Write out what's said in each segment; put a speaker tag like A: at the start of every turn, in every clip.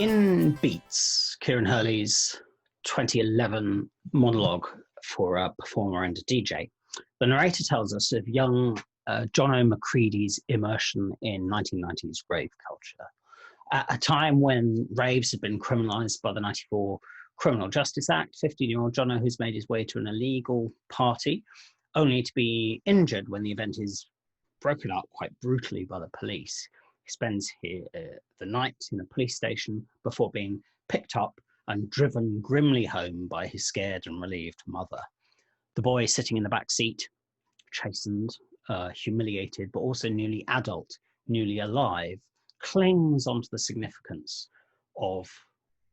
A: In Beats, Kieran Hurley's 2011 monologue for a performer and a DJ, the narrator tells us of young Jono McCready's immersion in 1990s rave culture, at a time when raves had been criminalised by the 94 Criminal Justice Act. 15-year-old Jono, who's made his way to an illegal party, only to be injured when the event is broken up quite brutally by the police. He spends the night in a police station before being picked up and driven grimly home by his scared and relieved mother. The boy sitting in the back seat, chastened, humiliated, but also newly adult, newly alive, clings onto the significance of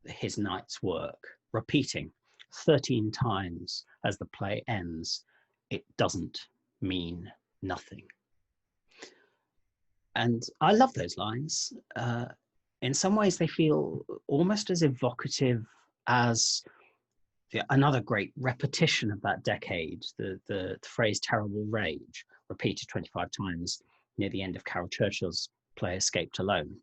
A: his night's work, repeating 13 times as the play ends, "It doesn't mean nothing." And I love those lines. In some ways, they feel almost as evocative as another great repetition of that decade, the phrase "terrible rage," repeated 25 times near the end of Carol Churchill's play Escaped Alone.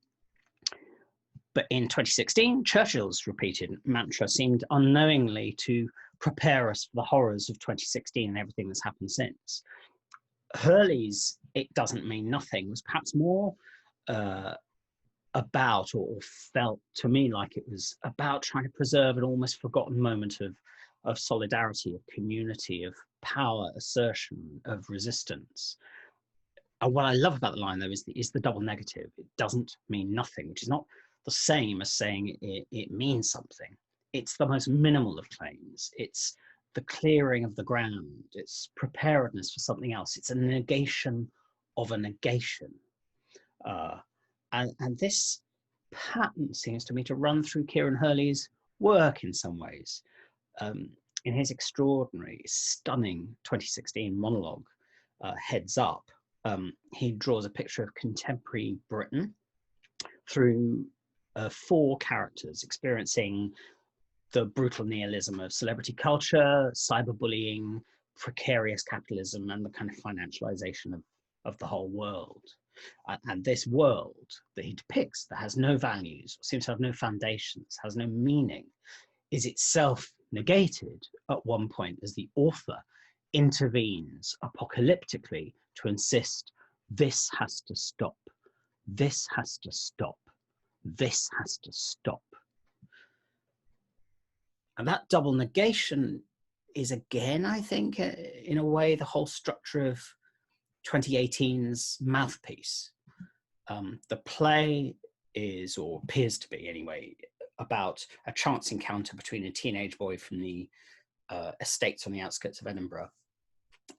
A: But in 2016, Churchill's repeated mantra seemed unknowingly to prepare us for the horrors of 2016 and everything that's happened since. Hurley's "It doesn't mean nothing" was perhaps more about, or felt to me like it was about, trying to preserve an almost forgotten moment of solidarity, of community, of power, assertion, of resistance. And what I love about the line, though, is the double negative. It doesn't mean nothing, which is not the same as saying it means something. It's the most minimal of claims. It's the clearing of the ground. It's preparedness for something else. It's a negation of a negation. And this pattern seems to me to run through Kieran Hurley's work in some ways. In his extraordinary, stunning 2016 monologue, Heads Up, he draws a picture of contemporary Britain through 4 characters experiencing the brutal nihilism of celebrity culture, cyberbullying, precarious capitalism, and the kind of financialization of the whole world. And this world that he depicts, that has no values, seems to have no foundations, has no meaning, is itself negated at one point as the author intervenes apocalyptically to insist this has to stop, this has to stop, this has to stop. And that double negation is, again, I think, in a way, the whole structure of 2018's Mouthpiece. The play is, or appears to be anyway, about a chance encounter between a teenage boy from the estates on the outskirts of Edinburgh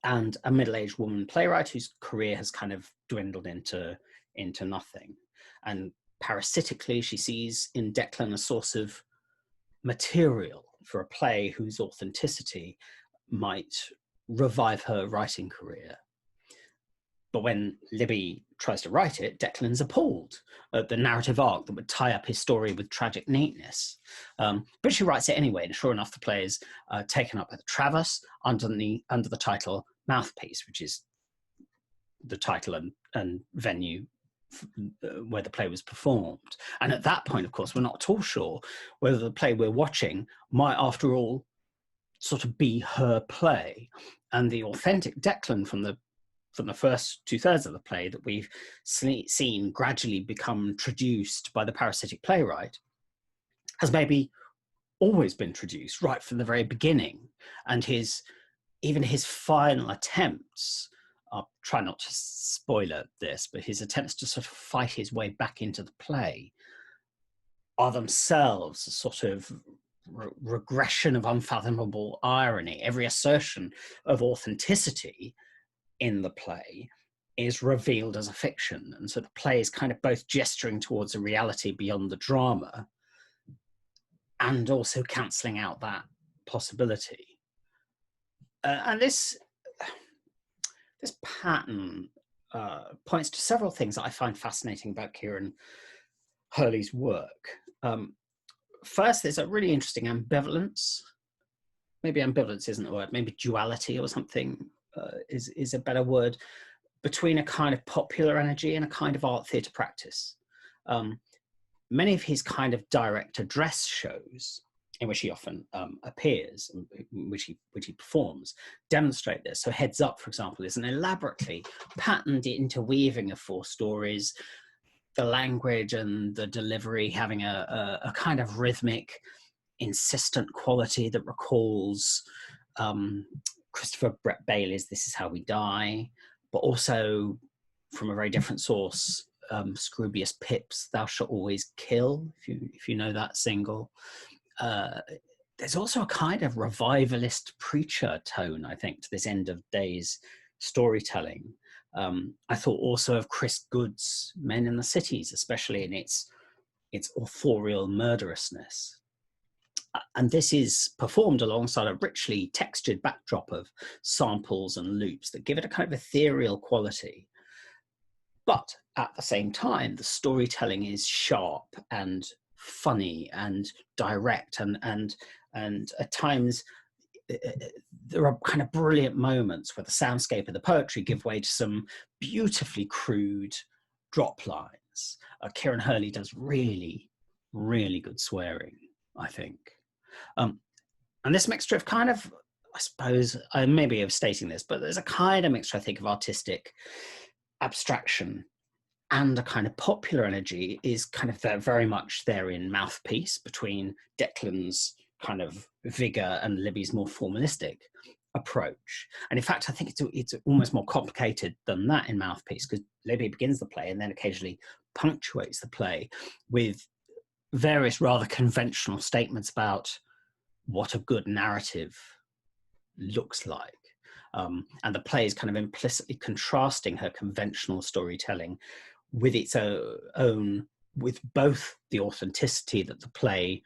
A: and a middle-aged woman playwright whose career has kind of dwindled into nothing. And parasitically, she sees in Declan a source of material for a play whose authenticity might revive her writing career. But when Libby tries to write it, Declan's appalled at the narrative arc that would tie up his story with tragic neatness. But she writes it anyway, and sure enough, the play is taken up by the Traverse under the title Mouthpiece, which is the title and venue where the play was performed. And at that point, of course, we're not at all sure whether the play we're watching might, after all, sort of be her play. And the authentic Declan from the first 2/3 of the play that we've seen gradually become traduced by the parasitic playwright has maybe always been traduced right from the very beginning. And even his final attempts, I'll try not to spoiler this, but his attempts to sort of fight his way back into the play are themselves a sort of regression of unfathomable irony. Every assertion of authenticity in the play is revealed as a fiction. And so the play is kind of both gesturing towards a reality beyond the drama and also cancelling out that possibility. And this pattern points to several things that I find fascinating about Kieran Hurley's work. First, there's a really interesting ambivalence. Maybe ambivalence isn't the word, maybe duality or something is a better word, between a kind of popular energy and a kind of art theatre practice. many of his kind of direct address shows, in which he often appears, which he performs, demonstrate this. So Heads Up, for example, is an elaborately patterned interweaving of 4 stories, the language and the delivery having a kind of rhythmic, insistent quality that recalls Christopher Brett Bailey's This Is How We Die, but also from a very different source, Scroobius Pip's Thou Shalt Always Kill, if you know that single. There's also a kind of revivalist preacher tone, I think, to this end of days storytelling. I thought also of Chris Good's Men in the Cities, especially in its authorial murderousness. And this is performed alongside a richly textured backdrop of samples and loops that give it a kind of ethereal quality. But at the same time, the storytelling is sharp and funny and direct, and at times there are kind of brilliant moments where the soundscape and the poetry give way to some beautifully crude drop lines. Kieran Hurley does really, really good swearing, I think. And this mixture of kind of, I suppose, I may be overstating this, but there's a kind of mixture, I think, of artistic abstraction and a kind of popular energy is kind of very much there in Mouthpiece, between Declan's kind of vigor and Libby's more formalistic approach. And in fact, I think it's almost more complicated than that in Mouthpiece, because Libby begins the play and then occasionally punctuates the play with various rather conventional statements about what a good narrative looks like. And the play is kind of implicitly contrasting her conventional storytelling with its own, with both the authenticity that the play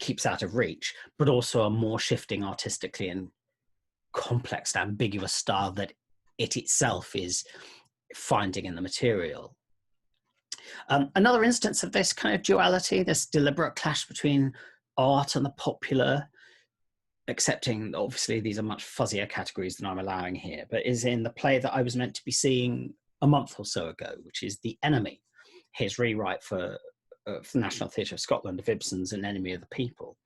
A: keeps out of reach, but also a more shifting artistically and complex, ambiguous style that it itself is finding in the material. Another instance of this kind of duality, this deliberate clash between art and the popular, accepting obviously these are much fuzzier categories than I'm allowing here, but is in the play that I was meant to be seeing a month or so ago, which is The Enemy, his rewrite for the National Theatre of Scotland of Ibsen's An Enemy of the People.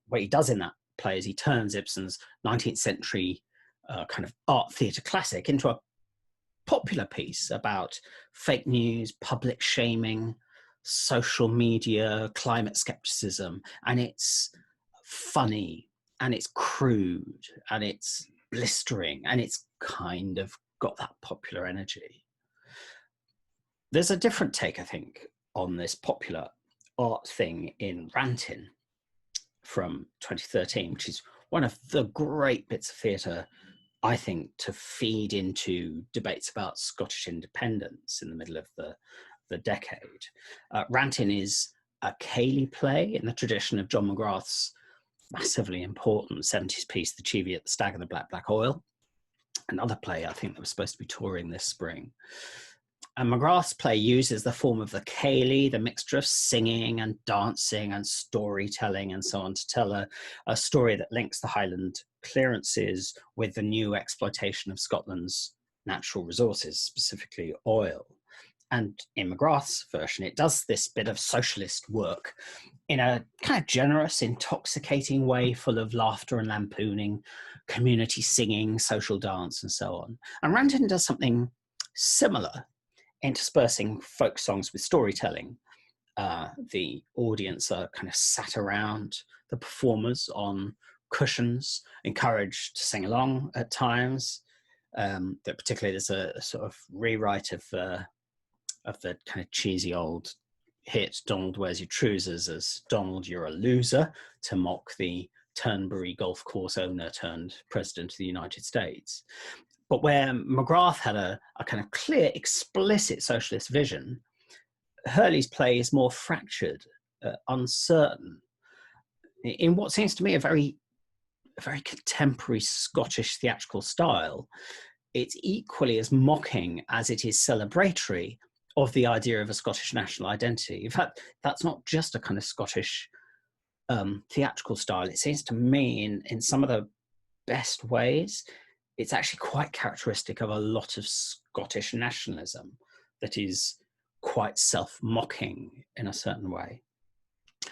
A: What he does in that play is he turns Ibsen's 19th century kind of art theatre classic into a popular piece about fake news, public shaming, social media, climate skepticism, and it's funny and it's crude and it's blistering and it's kind of got that popular energy. There's a different take, I think, on this popular art thing in Rantin from 2013, which is one of the great bits of theatre, I think, to feed into debates about Scottish independence in the middle of the decade. Rantin is a Cayley play in the tradition of John McGrath's massively important 70s piece, The Cheviot, The Stag and the Black Oil, another play I think that was supposed to be touring this spring. And McGrath's play uses the form of the Cayley, the mixture of singing and dancing and storytelling and so on, to tell a story that links the Highland clearances with the new exploitation of Scotland's natural resources, specifically oil. And in McGrath's version, it does this bit of socialist work in a kind of generous, intoxicating way, full of laughter and lampooning, community singing, social dance, and so on. And Rantin does something similar, interspersing folk songs with storytelling. The audience are kind of sat around the performers on cushions, encouraged to sing along at times. That particularly there's a sort of rewrite of the kind of cheesy old hit Donald Where's Your Trousers as Donald You're a Loser, to mock the Turnberry golf course owner turned president of the United States. But where McGrath had a kind of clear, explicit socialist vision, Hurley's play is more fractured, uncertain, in what seems to me a very contemporary Scottish theatrical style. It's equally as mocking as it is celebratory of the idea of a Scottish national identity. In fact, that's not just a kind of Scottish theatrical style. It seems to me in some of the best ways, it's actually quite characteristic of a lot of Scottish nationalism that is quite self-mocking in a certain way.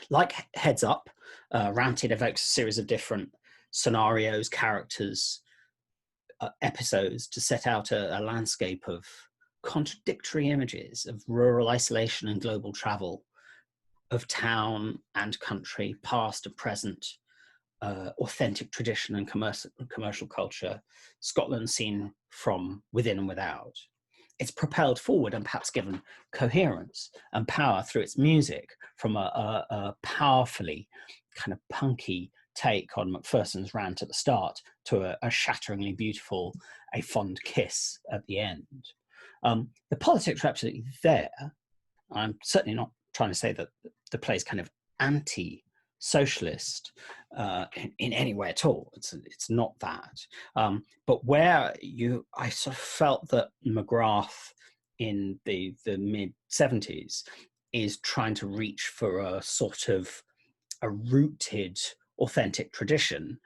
A: Like Heads Up, Ranted evokes a series of different scenarios, characters, episodes to set out a landscape of contradictory images of rural isolation and global travel, of town and country, past and present, authentic tradition and commercial culture, Scotland seen from within and without. It's propelled forward and perhaps given coherence and power through its music, from a powerfully kind of punky take on Macpherson's rant at the start to a shatteringly beautiful A Fond Kiss at the end. The politics are absolutely there. I'm certainly not trying to say that the play is kind of anti-socialist in any way at all. It's not that. But where I sort of felt that McGrath in the mid-70s is trying to reach for a sort of a rooted, authentic tradition.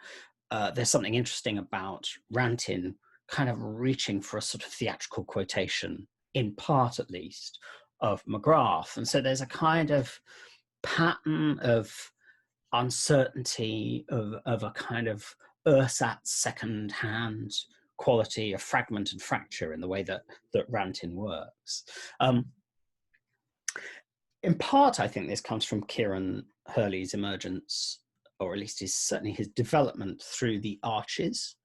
A: There's something interesting about Rantin kind of reaching for a sort of theatrical quotation, in part at least, of McGrath. And so there's a kind of pattern of uncertainty, of a kind of ersatz second-hand quality, of fragment and fracture in the way that Rantin works. In part, I think this comes from Kieran Hurley's emergence, or at least certainly his development through the Arches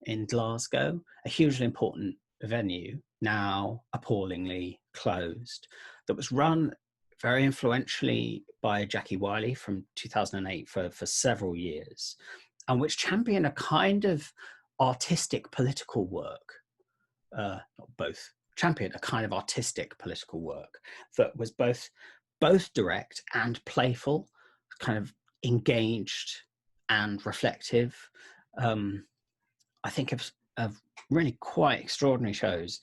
A: in Glasgow, a hugely important venue, now appallingly closed, that was run very influentially by Jackie Wiley from 2008 for several years, and which championed a kind of artistic political work, championed a kind of artistic political work that was both direct and playful, kind of engaged and reflective. I think of really quite extraordinary shows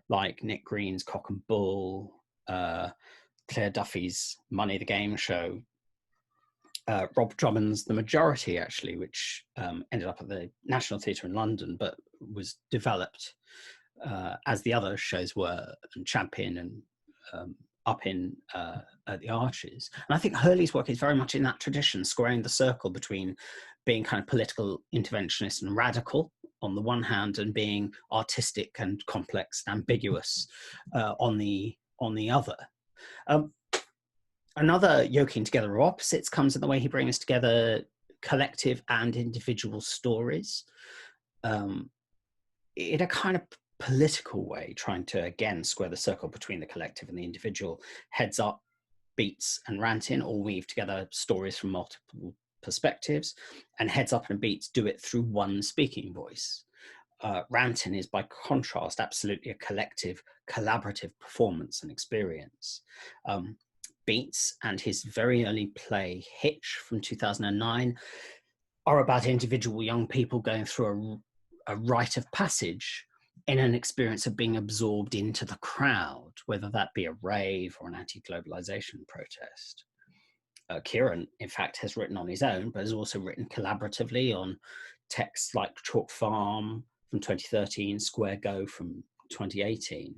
A: like Nick Green's Cock and Bull, Claire Duffy's Money the Game show, Rob Drummond's The Majority, actually, which ended up at the National Theatre in London, but was developed as the other shows were, and championed and up in at the Arches. And I think Hurley's work is very much in that tradition, squaring the circle between being kind of political interventionist and radical on the one hand, and being artistic and complex and ambiguous on the other. Another yoking together of opposites comes in the way he brings together collective and individual stories in a kind of political way, trying to again square the circle between the collective and the individual. Heads Up, Beats and Rantin all weave together stories from multiple perspectives, and Heads Up and Beats do it through one speaking voice. Rantin is, by contrast, absolutely a collective, collaborative performance and experience. Beats and his very early play Hitch from 2009 are about individual young people going through a rite of passage in an experience of being absorbed into the crowd, whether that be a rave or an anti-globalization protest. Kieran, in fact, has written on his own, but has also written collaboratively on texts like Chalk Farm from 2013, Square Go from 2018.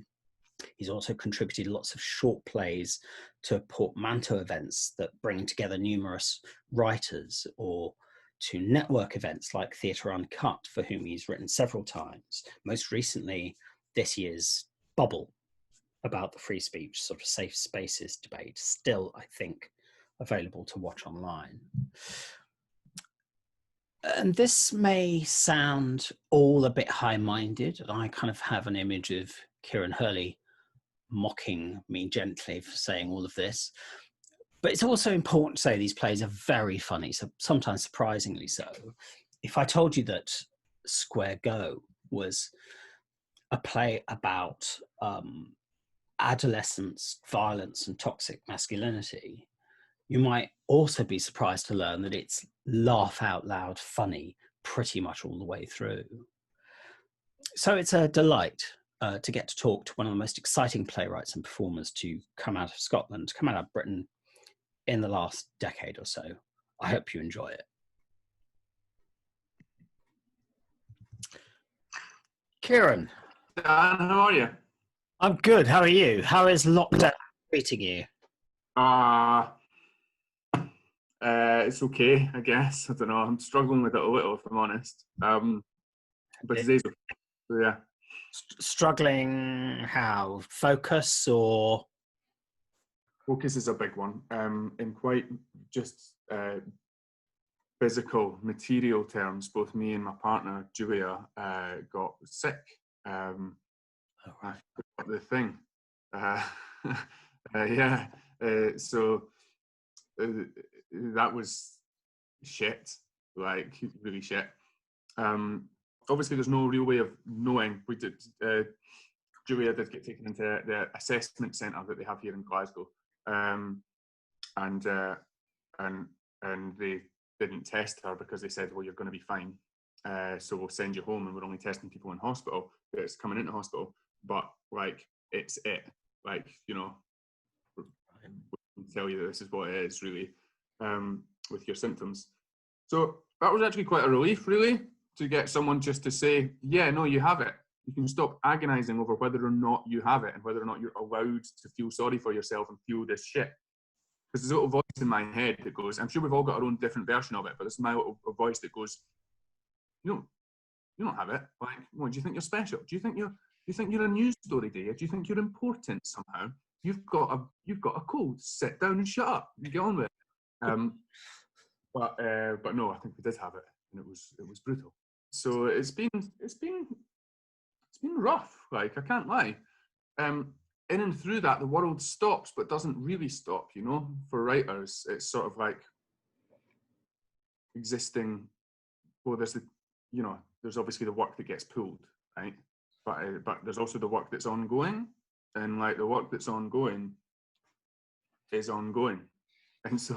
A: He's also contributed lots of short plays to portmanteau events that bring together numerous writers, or to network events like Theatre Uncut, for whom he's written several times. Most recently, this year's Bubble, about the free speech sort of safe spaces debate, still, I think, available to watch online. And this may sound all a bit high-minded, and I kind of have an image of Kieran Hurley mocking me gently for saying all of this. But it's also important to say these plays are very funny, so sometimes surprisingly so. If I told you that Square Go was a play about adolescence, violence, and toxic masculinity, you might also be surprised to learn that it's laugh out loud funny pretty much all the way through. So it's a delight to get to talk to one of the most exciting playwrights and performers to come out of Scotland, to come out of Britain in the last decade or so. I hope you enjoy it. Kieran.
B: Dan, how are you?
A: I'm good. How are you? How is lockdown Greeting you.
B: It's okay, I guess. I don't know. I'm struggling with it a little, if I'm honest. But today's yeah.
A: Struggling how? Focus or?
B: Focus is a big one. In quite just physical, material terms, both me and my partner, Julia, got sick. The thing. Yeah. So that was shit, like really shit. Obviously, there's no real way of knowing. We did. Julia did get taken into the assessment centre that they have here in Glasgow, and they didn't test her because they said, "Well, you're going to be fine, so we'll send you home, and we're only testing people in hospital that's coming into hospital." But like, it's it. Like, you know, we can tell you that this is what it is, really, with your symptoms. So that was actually quite a relief, really, to get someone just to say, yeah, no, you have it. You can stop agonizing over whether or not you have it and whether or not you're allowed to feel sorry for yourself and feel this shit. Because there's a little voice in my head that goes, I'm sure we've all got our own different version of it, but this is my little voice that goes, you don't have it. Like, what, do you think you're special? Do you think you're a news story, do you? Do you think you're important somehow? You've got a cold. Sit down and shut up and get on with it. But no, I think we did have it, and it was brutal. So it's been rough. Like, I can't lie. In and through that, the world stops, but doesn't really stop. You know, for writers, it's sort of like existing. Well, there's obviously the work that gets pulled, right? But there's also the work that's ongoing, and like the work that's ongoing is ongoing, and so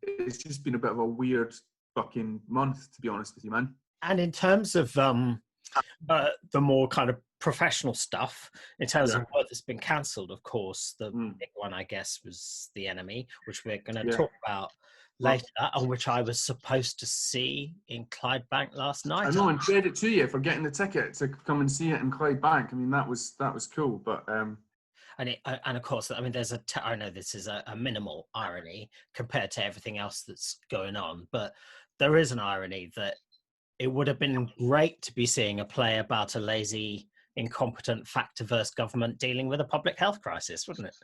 B: it's just been a bit of a weird fucking month, to be honest with you, man.
A: And in terms of the more kind of professional stuff, in terms of what has been cancelled, of course, the big one, I guess, was The Enemy, which we're going to talk about later, on which I was supposed to see in Clydebank last night.
B: I know, and credit to you for getting the ticket to come and see it in Clydebank. I mean, that was cool, but
A: and of course, I mean, I know this is a minimal irony compared to everything else that's going on, but there is an irony that it would have been great to be seeing a play about a lazy, incompetent, fact-averse government dealing with a public health crisis, wouldn't it?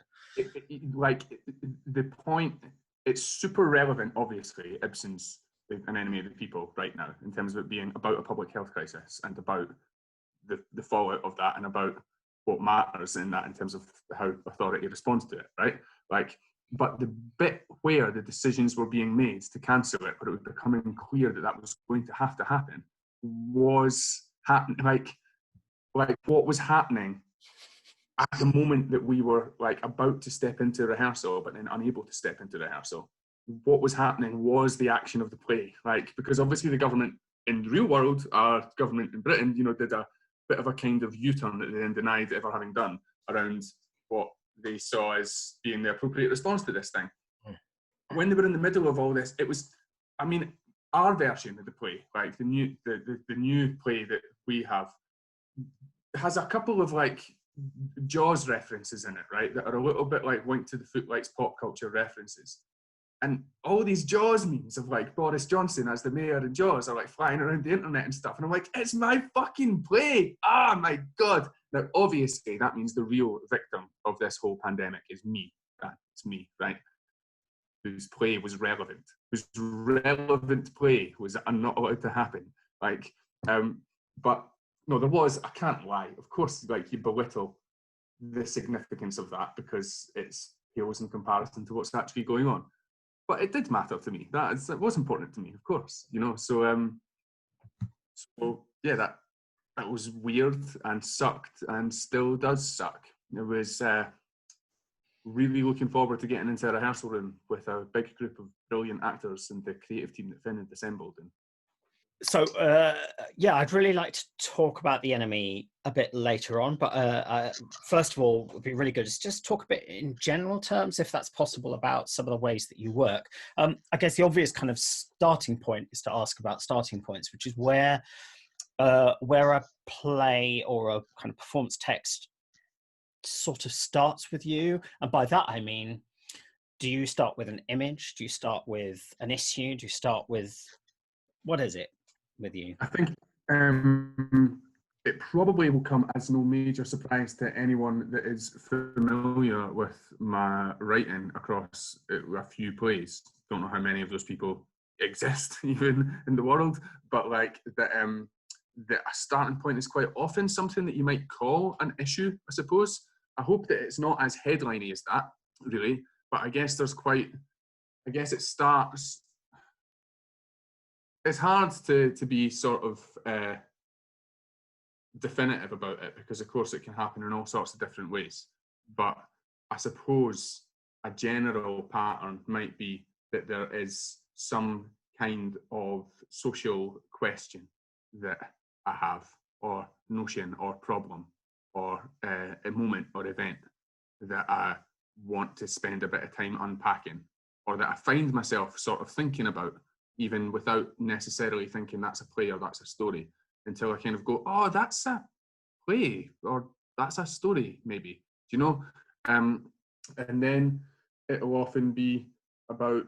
B: The point, it's super relevant, obviously. Ibsen's An Enemy of the People right now, in terms of it being about a public health crisis and about the fallout of that and about what matters in that in terms of how authority responds to it, right? Like, but the bit where the decisions were being made to cancel it, but it was becoming clear that that was going to happen, was happening. Like what was happening at the moment that we were like about to step into rehearsal, but then unable to step into rehearsal. What was happening was the action of the play, like, because obviously the government in the real world, our government in Britain, you know, did a bit of a kind of U-turn that they then denied ever having done around what they saw as being the appropriate response to this thing. When they were in the middle of all this, it was, I mean, our version of the play, like the new play that we have, has a couple of like Jaws references in it, right, that are a little bit like Wink to the Footlights pop culture references. And all these Jaws memes of like Boris Johnson as the mayor in Jaws are like flying around the internet and stuff. And I'm like, it's my fucking play. Ah, my God. Now, obviously, that means the real victim of this whole pandemic is me. It's me, right? Whose play was relevant. Whose relevant play was not allowed to happen. Like, but no, there was, I can't lie. Of course, like, you belittle the significance of that because it's pales in comparison to what's actually going on. But it did matter to me. It was important to me, of course, you know. So yeah, that was weird and sucked and still does suck. It was really looking forward to getting into a rehearsal room with a big group of brilliant actors and the creative team that Finn had assembled. And
A: so, yeah, I'd really like to talk about The Enemy a bit later on, but first of all, it would be really good to just talk a bit in general terms, if that's possible, about some of the ways that you work. I guess the obvious kind of starting point is to ask about starting points, which is where a play or a kind of performance text sort of starts with you? And by that I mean, do you start with an image? Do you start with an issue? Do you start with, what is it with you?
B: I think it probably will come as no major surprise to anyone that is familiar with my writing across a few plays. Don't know how many of those people exist even in the world, but like that a starting point is quite often something that you might call an issue, I suppose. I hope that it's not as headliney as that, really, but I guess it starts. It's hard to be sort of definitive about it, because of course it can happen in all sorts of different ways. But I suppose a general pattern might be that there is some kind of social question that I have, or notion, or problem, or a moment or event that I want to spend a bit of time unpacking, or that I find myself sort of thinking about, even without necessarily thinking that's a play or that's a story, until I kind of go, oh, that's a play, or that's a story, maybe, do you know? And then it'll often be about,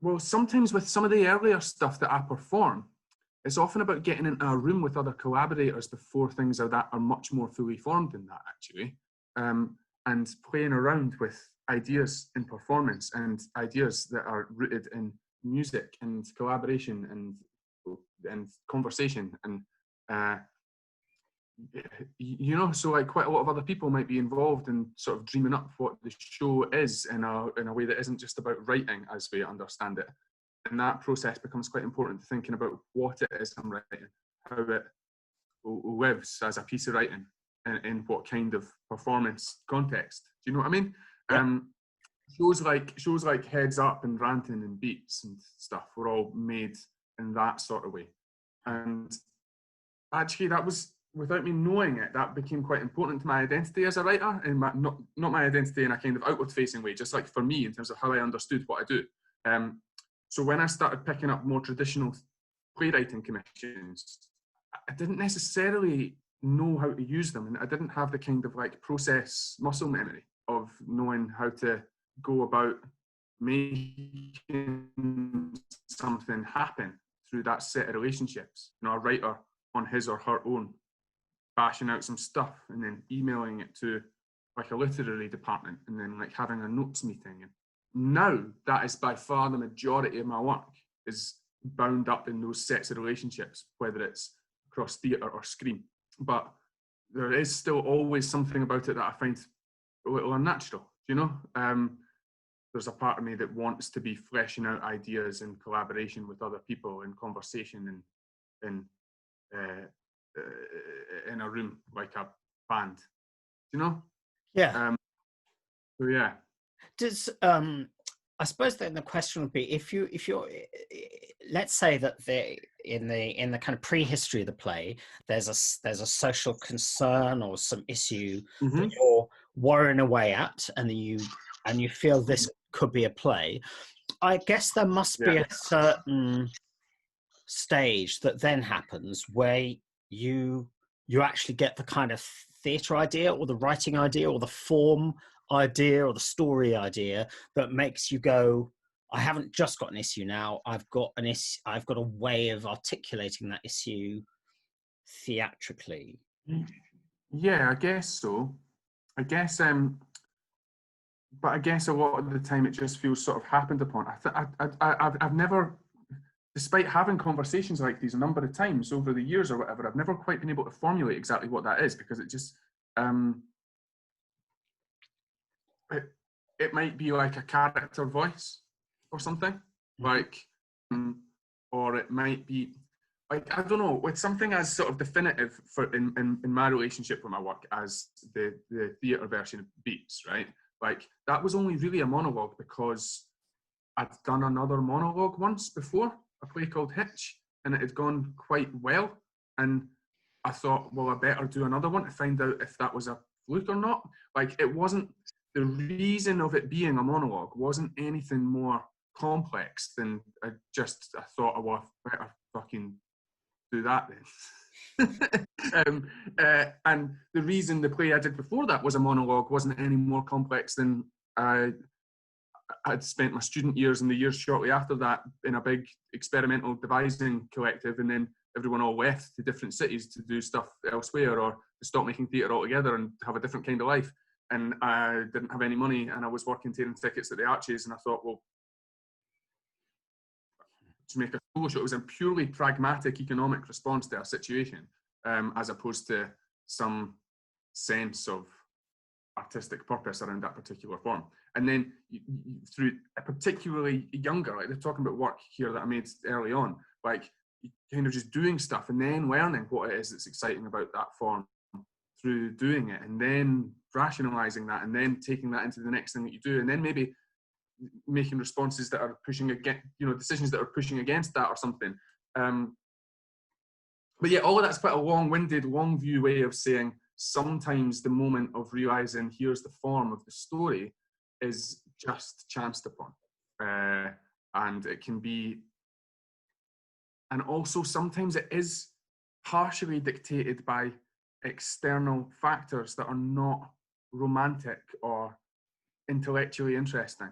B: well, sometimes with some of the earlier stuff that I perform, it's often about getting into a room with other collaborators before things are much more fully formed than that, actually, and playing around with ideas in performance, and ideas that are rooted in music and collaboration and conversation, and you know, so like quite a lot of other people might be involved in sort of dreaming up what the show is in a way that isn't just about writing as we understand it. And that process becomes quite important to thinking about what it is I'm writing, how it lives as a piece of writing, and in what kind of performance context. Do you know what I mean? Yeah. Shows like Heads Up and Ranting and Beats and stuff were all made in that sort of way. And actually that was, without me knowing it, that became quite important to my identity as a writer, and not my identity in a kind of outward facing way, just like for me in terms of how I understood what I do. So when I started picking up more traditional playwriting commissions, I didn't necessarily know how to use them, and I didn't have the kind of like process muscle memory of knowing how to go about making something happen through that set of relationships. You know, a writer on his or her own, bashing out some stuff and then emailing it to like a literary department, and then like having a notes meeting. And now that is by far the majority of my work is bound up in those sets of relationships, whether it's across theatre or screen. But there is still always something about it that I find a little unnatural, you know? There's a part of me that wants to be fleshing out ideas in collaboration with other people, in conversation, and in a room like a band, you know?
A: Yeah.
B: So yeah.
A: Does I suppose then the question would be, if you're, let's say that in the kind of prehistory of the play, there's a social concern or some issue that you're worrying away at, and you feel this could be a play. I guess there must be a certain stage that then happens where you actually get the kind of theatre idea, or the writing idea, or the form idea, or the story idea that makes you go, I haven't just got an issue now, I've got an issue, I've got a way of articulating that issue theatrically.
B: Yeah, I guess so. I guess but I guess a lot of the time it just feels sort of happened upon. I've never, despite having conversations like these a number of times over the years or whatever, I've never quite been able to formulate exactly what that is, because it just it might be like a character voice or something, like, or it might be like, I don't know, with something as sort of definitive for in my relationship with my work as the theatre version of Beats, right? Like, that was only really a monologue because I'd done another monologue once before, a play called Hitch, and it had gone quite well. And I thought, well, I better do another one to find out if that was a fluke or not. Like, it wasn't, the reason of it being a monologue wasn't anything more complex than I thought, well, I better fucking do that then. And the reason the play I did before that was a monologue wasn't any more complex than I'd spent my student years and the years shortly after that in a big experimental devising collective, and then everyone all left to different cities to do stuff elsewhere or to stop making theatre altogether and have a different kind of life. And I didn't have any money, and I was working tearing tickets at the Arches, and I thought, well, to make a solo show, it was a purely pragmatic economic response to a situation, as opposed to some sense of artistic purpose around that particular form. And then through a particularly younger, like they're talking about work here that I made early on, like kind of just doing stuff and then learning what it is that's exciting about that form through doing it, and then rationalizing that, and then taking that into the next thing that you do, and then maybe making responses that are pushing against, decisions that are pushing against that or something. But yeah, all of that's quite a long-winded, long view way of saying sometimes the moment of realizing here's the form of the story is just chanced upon. And it can be, and also sometimes it is partially dictated by external factors that are not romantic or intellectually interesting,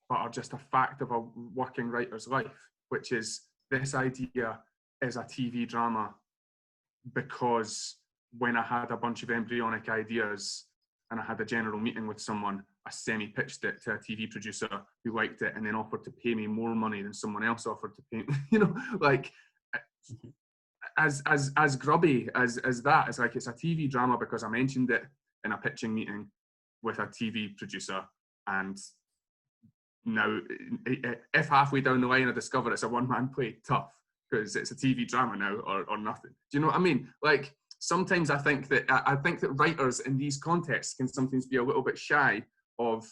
B: but are just a fact of a working writer's life, which is this idea is a TV drama because when I had a bunch of embryonic ideas and I had a general meeting with someone, I semi-pitched it to a TV producer who liked it and then offered to pay me more money than someone else offered to pay me, like as grubby as that. It's like it's a TV drama because I mentioned it in a pitching meeting with a TV producer, and now if halfway down the line I discover it's a one-man play, tough, because it's a TV drama now or nothing. Do you know what I mean? Like sometimes I think that writers in these contexts can sometimes be a little bit shy of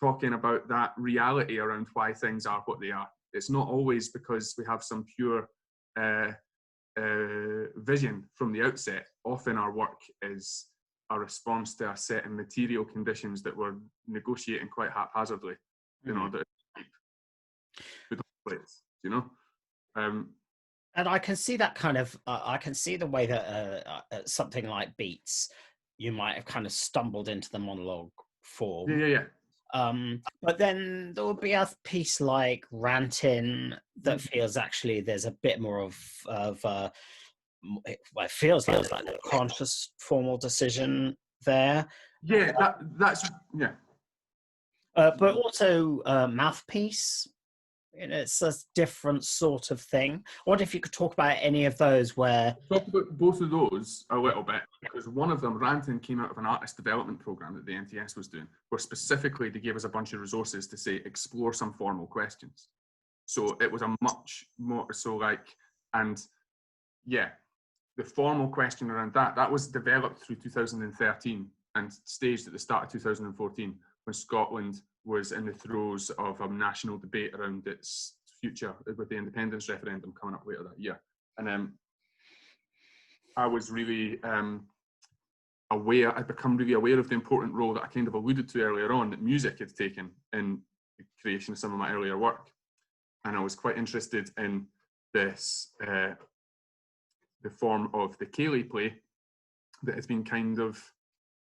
B: talking about that reality around why things are what they are. It's not always because we have some pure vision from the outset. Often our work is a response to a set of material conditions that we're negotiating quite haphazardly in order to keep the place,
A: And I can see that kind of, I can see the way that something like Beats, you might have kind of stumbled into the monologue form.
B: Yeah.
A: But then there will be a piece like Rantin that feels actually there's a bit more of it feels like a conscious formal decision there.
B: Yeah, that's yeah.
A: But also Mouthpiece. It's a different sort of thing. I wonder if you could talk about any of those where...
B: Talk about both of those a little bit, because one of them, Rantin, came out of an artist development program that the NTS was doing, where specifically they gave us a bunch of resources to say, explore some formal questions. So it was a much more, and yeah, the formal question around that was developed through 2013 and staged at the start of 2014, when Scotland was in the throes of a national debate around its future with the independence referendum coming up later that year. And I was really I'd become really aware of the important role that I kind of alluded to earlier on that music had taken in the creation of some of my earlier work. And I was quite interested in this, the form of the Cayley play that has been kind of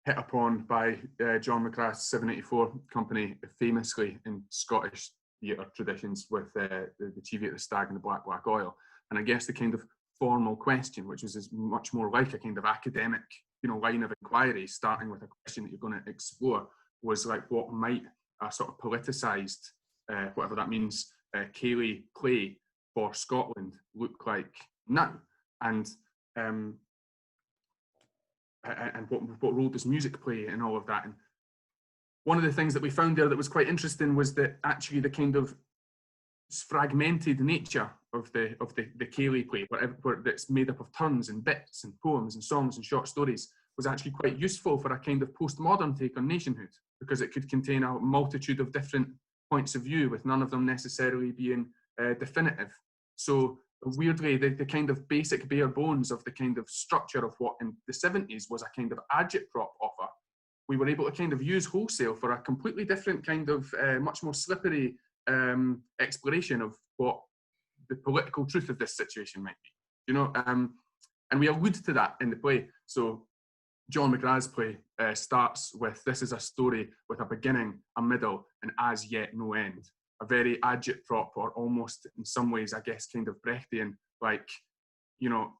B: hit upon by John McGrath's 784 company, famously in Scottish theatre traditions with the Cheviot, the Stag and the Black Oil. And I guess the kind of formal question, which was much more like a kind of academic, line of inquiry, starting with a question that you're going to explore, was like, what might a sort of politicised, whatever that means, Cayley play for Scotland look like now? And what role does music play in all of that? And one of the things that we found there that was quite interesting was that actually the kind of fragmented nature of the Cayley play, where that's made up of turns and bits and poems and songs and short stories, was actually quite useful for a kind of postmodern take on nationhood, because it could contain a multitude of different points of view, with none of them necessarily being definitive. So weirdly, the kind of basic bare bones of the kind of structure of what in the 70s was a kind of agitprop offer, we were able to kind of use wholesale for a completely different kind of much more slippery exploration of what the political truth of this situation might be. you know, and we allude to that in the play. So John McGrath's play starts with, this is a story with a beginning, a middle, and as yet no end. A very agitprop, or almost in some ways, I guess, kind of Brechtian, like, you know,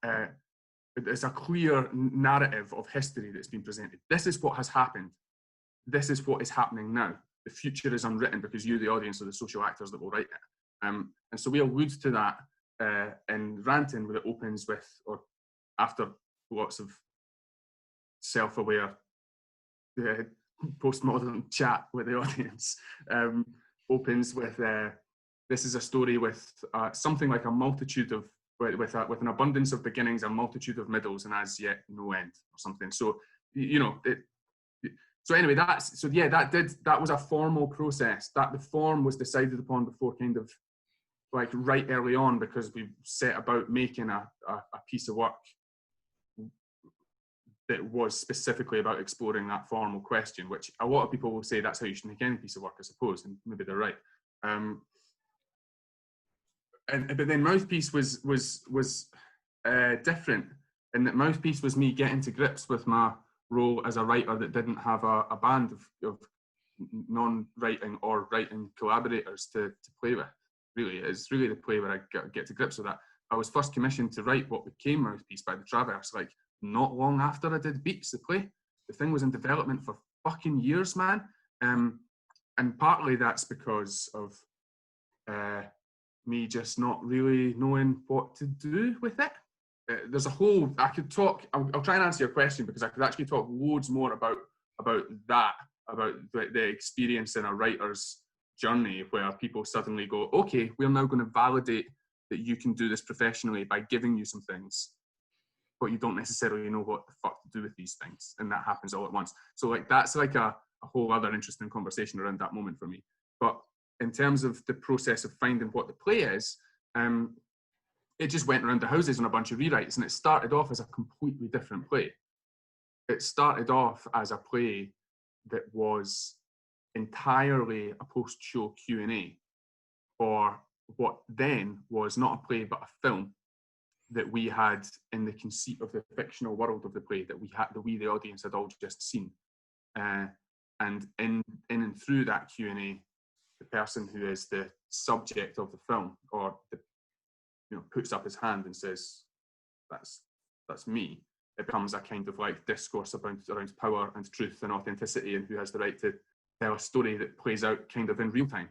B: it's a clear narrative of history that's been presented. This is what has happened. This is what is happening now. The future is unwritten because you, the audience, are the social actors that will write it. And so we allude to that in Ranting, where it opens with, or after lots of self-aware postmodern chat with the audience, opens with, this is a story with something like a multitude of, with an abundance of beginnings, a multitude of middles, and as yet no end, or something. So, you know, so anyway, that was a formal process. That the form was decided upon before, kind of like right early on, because we set about making a piece of work that was specifically about exploring that formal question, which a lot of people will say that's how you should make any piece of work, I suppose, and maybe they're right. But then Mouthpiece was different, and that Mouthpiece was me getting to grips with my role as a writer that didn't have a band of non-writing or writing collaborators to play with. Really, it's really the play where I get to grips with that. I was first commissioned to write what became Mouthpiece by the Traverse, like not long after I did Beats, the play. The thing was in development for fucking years, man. And partly that's because of me just not really knowing what to do with it. There's a whole, I could talk, I'll try and answer your question, because I could actually talk loads more about that, about the experience in a writer's journey where people suddenly go, okay, we're now going to validate that you can do this professionally by giving you some things, but you don't necessarily know what the fuck to do with these things. And that happens all at once. So like, that's like a whole other interesting conversation around that moment for me. But in terms of the process of finding what the play is, it just went around the houses on a bunch of rewrites, and it started off as a completely different play. It started off as a play that was entirely a post-show Q&A for what then was not a play but a film that we had in the conceit of the fictional world of the play that we the audience had all just seen. And in and through that Q&A, the person who is the subject of the film, or puts up his hand and says, that's me. It becomes a kind of like discourse around power and truth and authenticity, and who has the right to tell a story that plays out kind of in real time.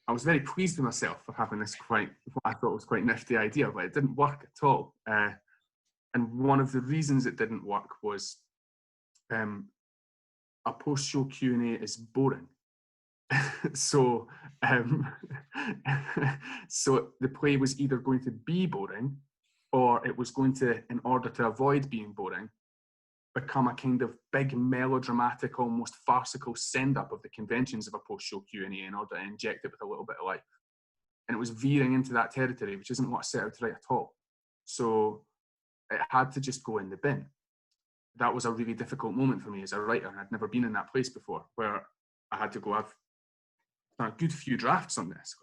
B: I was very pleased with myself for having this what I thought was quite nifty idea, but it didn't work at all. And one of the reasons it didn't work was a post-show Q&A is boring. So the play was either going to be boring, or it was going to, in order to avoid being boring, become a kind of big melodramatic, almost farcical send-up of the conventions of a post-show Q&A in order to inject it with a little bit of life. And it was veering into that territory, which isn't what I set out to write at all. So it had to just go in the bin. That was a really difficult moment for me as a writer, and I'd never been in that place before, where I had to go, I've done a good few drafts on this,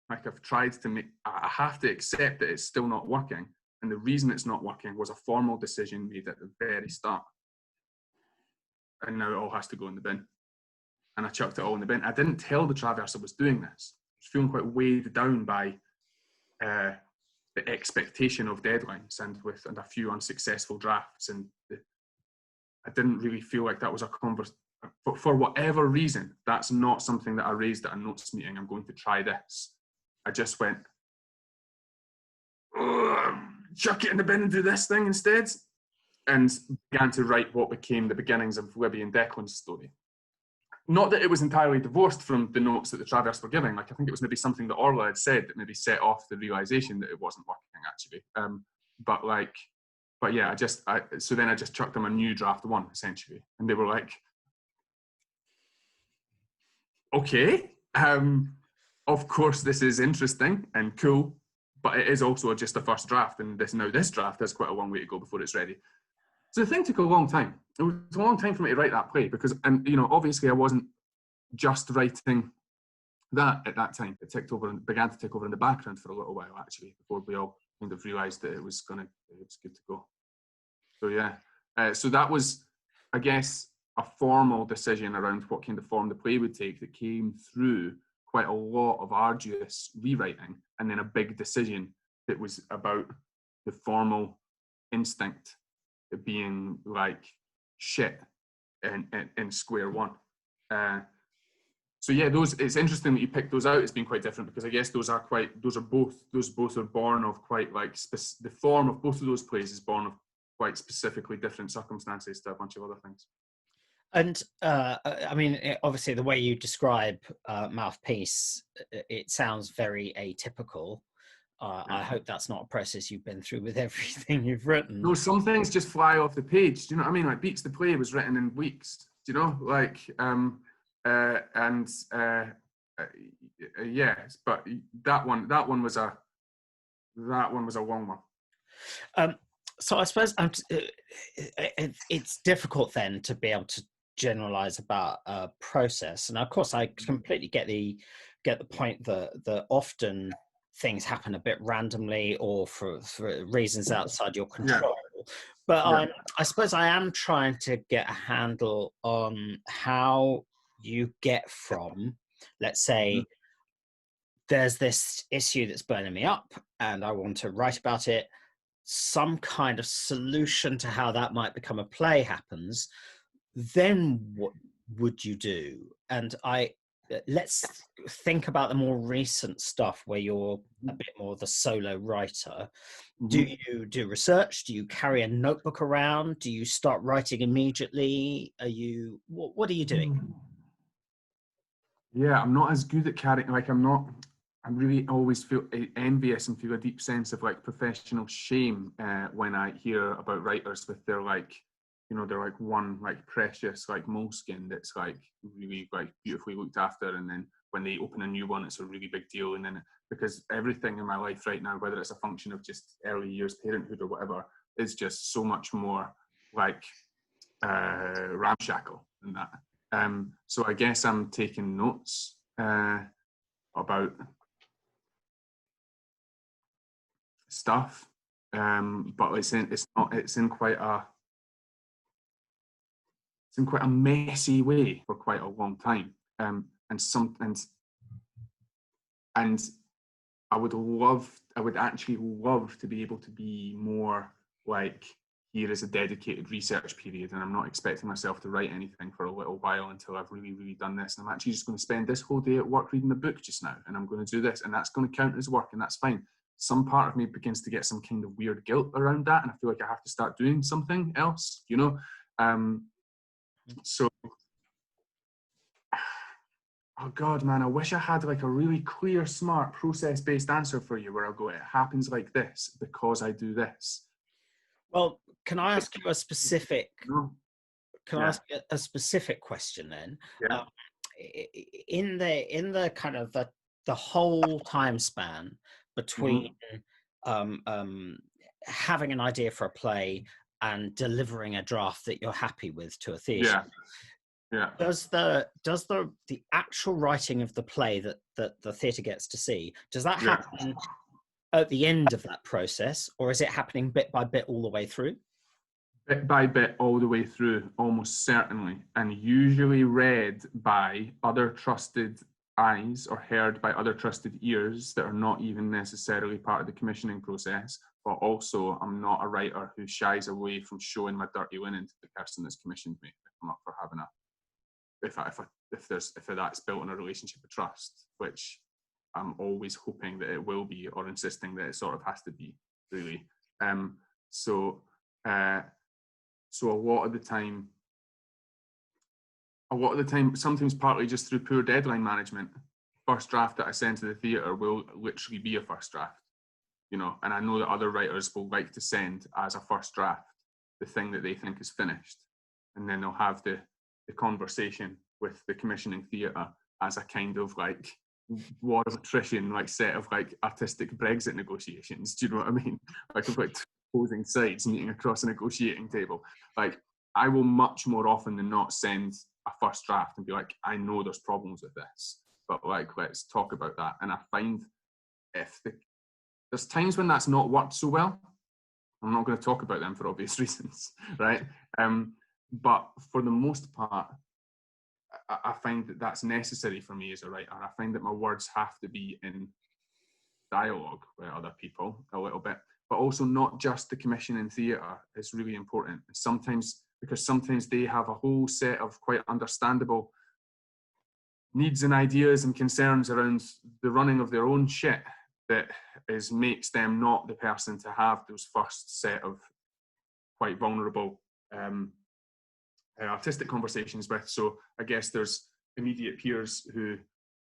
B: like I've tried to make, I have to accept that it's still not working. And the reason it's not working was a formal decision made at the very start. And now it all has to go in the bin. And I chucked it all in the bin. I didn't tell the Traverse I was doing this. I was feeling quite weighed down by the expectation of deadlines and a few unsuccessful drafts. And I didn't really feel like that was a conversation. But for whatever reason, that's not something that I raised at a notes meeting. I'm going to try this. I just went, chuck it in the bin and do this thing instead. And began to write what became the beginnings of Libby and Declan's story. Not that it was entirely divorced from the notes that the Traverse were giving. Like, I think it was maybe something that Orla had said that maybe set off the realization that it wasn't working, actually. But yeah, so then I just chucked them a new draft one, essentially. And they were like, okay, of course this is interesting and cool, but it is also just a first draft, and this draft has quite a long way to go before it's ready. So the thing took a long time. It was a long time for me to write that play because, obviously I wasn't just writing that at that time. It began to tick over in the background for a little while, actually, before we all kind of realised that it was good to go. So yeah, so that was, I guess, a formal decision around what kind of form the play would take that came through quite a lot of arduous rewriting, and then a big decision that was about the formal instinct being like shit in square one. So yeah, it's interesting that you picked those out. It's been quite different because I guess those both are born of quite like the form of both of those plays is born of quite specifically different circumstances to a bunch of other things.
A: And I mean, obviously, the way you describe Mouthpiece, it sounds very atypical. I hope that's not a process you've been through with everything you've written.
B: No, some things just fly off the page. Do you know what I mean? Like Beats the Play was written in weeks. Do you know? Like, yes, but that one was a long one.
A: So I suppose it's difficult then to be able to generalize about a process, and of course I completely get the point that often things happen a bit randomly or for reasons outside your control. Yeah. But I suppose I am trying to get a handle on how you get from, let's say, there's this issue that's burning me up and I want to write about it, some kind of solution to how that might become a play happens, then what would you do? And let's think about the more recent stuff where you're a bit more the solo writer. Do you do research? Do you carry a notebook around? Do you start writing immediately? What are you doing?
B: Yeah, I'm not as good at carrying, like I really always feel envious and feel a deep sense of like professional shame when I hear about writers with their like, you know, they're like one like precious like moleskin that's like really like beautifully looked after, and then when they open a new one it's a really big deal. And then because everything in my life right now, whether it's a function of just early years parenthood or whatever, is just so much more like ramshackle than that. So I guess I'm taking notes about stuff, but it's in quite a messy way for quite a long time, and I would actually love to be able to be more like, here is a dedicated research period and I'm not expecting myself to write anything for a little while until I've really done this, and I'm actually just going to spend this whole day at work reading a book just now, and I'm going to do this, and that's going to count as work, and that's fine. Some part of me begins to get some kind of weird guilt around that, and I feel like I have to start doing something else, you know? So, oh God, man, I wish I had like a really clear, smart, process-based answer for you where I'll go, it happens like this because I do this.
A: Well, can I ask you a specific? Can I ask you a specific question then?
B: Yeah.
A: In the kind of the whole time span between having an idea for a play and delivering a draft that you're happy with to a theatre.
B: Yeah.
A: Does the actual writing of the play that the theatre gets to see, does that happen at the end of that process, or is it happening bit by bit all the way through?
B: Bit by bit all the way through, almost certainly, and usually read by other trusted eyes or heard by other trusted ears that are not even necessarily part of the commissioning process. But also, I'm not a writer who shies away from showing my dirty linen to the person that's commissioned me if I'm up for having if that's built on a relationship of trust, which I'm always hoping that it will be, or insisting that it sort of has to be, really. So a lot of the time, sometimes partly just through poor deadline management, first draft that I send to the theatre will literally be a first draft, you know, and I know that other writers will like to send as a first draft the thing that they think is finished, and then they'll have the conversation with the commissioning theatre as a kind of like war of attrition, like set of like artistic Brexit negotiations. Do you know what I mean? Like of like two opposing sides meeting across a negotiating table. Like I will much more often than not send a first draft and be like, I know there's problems with this, but like let's talk about that. And I find if There's times when that's not worked so well. I'm not going to talk about them for obvious reasons, right? But for the most part, I find that that's necessary for me as a writer. I find that my words have to be in dialogue with other people a little bit, but also not just the commission in theatre is really important. Sometimes, because sometimes they have a whole set of quite understandable needs and ideas and concerns around the running of their own shit that makes them not the person to have those first set of quite vulnerable artistic conversations with. So I guess there's immediate peers who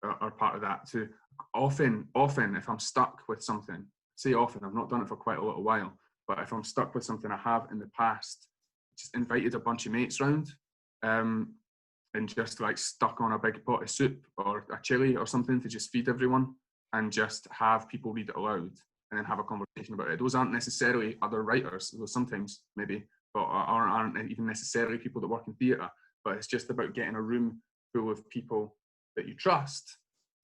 B: are part of that too. Often if I'm stuck with something, say often, I've not done it for quite a little while, but if I'm stuck with something I have in the past, just invited a bunch of mates round and just like stuck on a big pot of soup or a chili or something to just feed everyone and just have people read it aloud and then have a conversation about it. Those aren't necessarily other writers, though sometimes maybe, but aren't even necessarily people that work in theatre, but it's just about getting a room full of people that you trust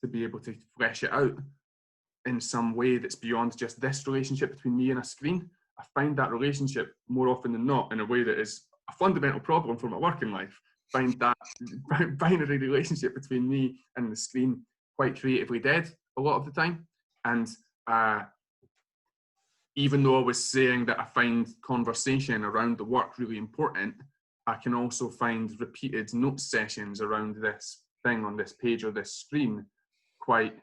B: to be able to flesh it out in some way that's beyond just this relationship between me and a screen. I find that relationship more often than not in a way that is a fundamental problem for my working life. Find that binary relationship between me and the screen quite creatively dead a lot of the time. And even though I was saying that I find conversation around the work really important, I can also find repeated note sessions around this thing on this page or this screen quite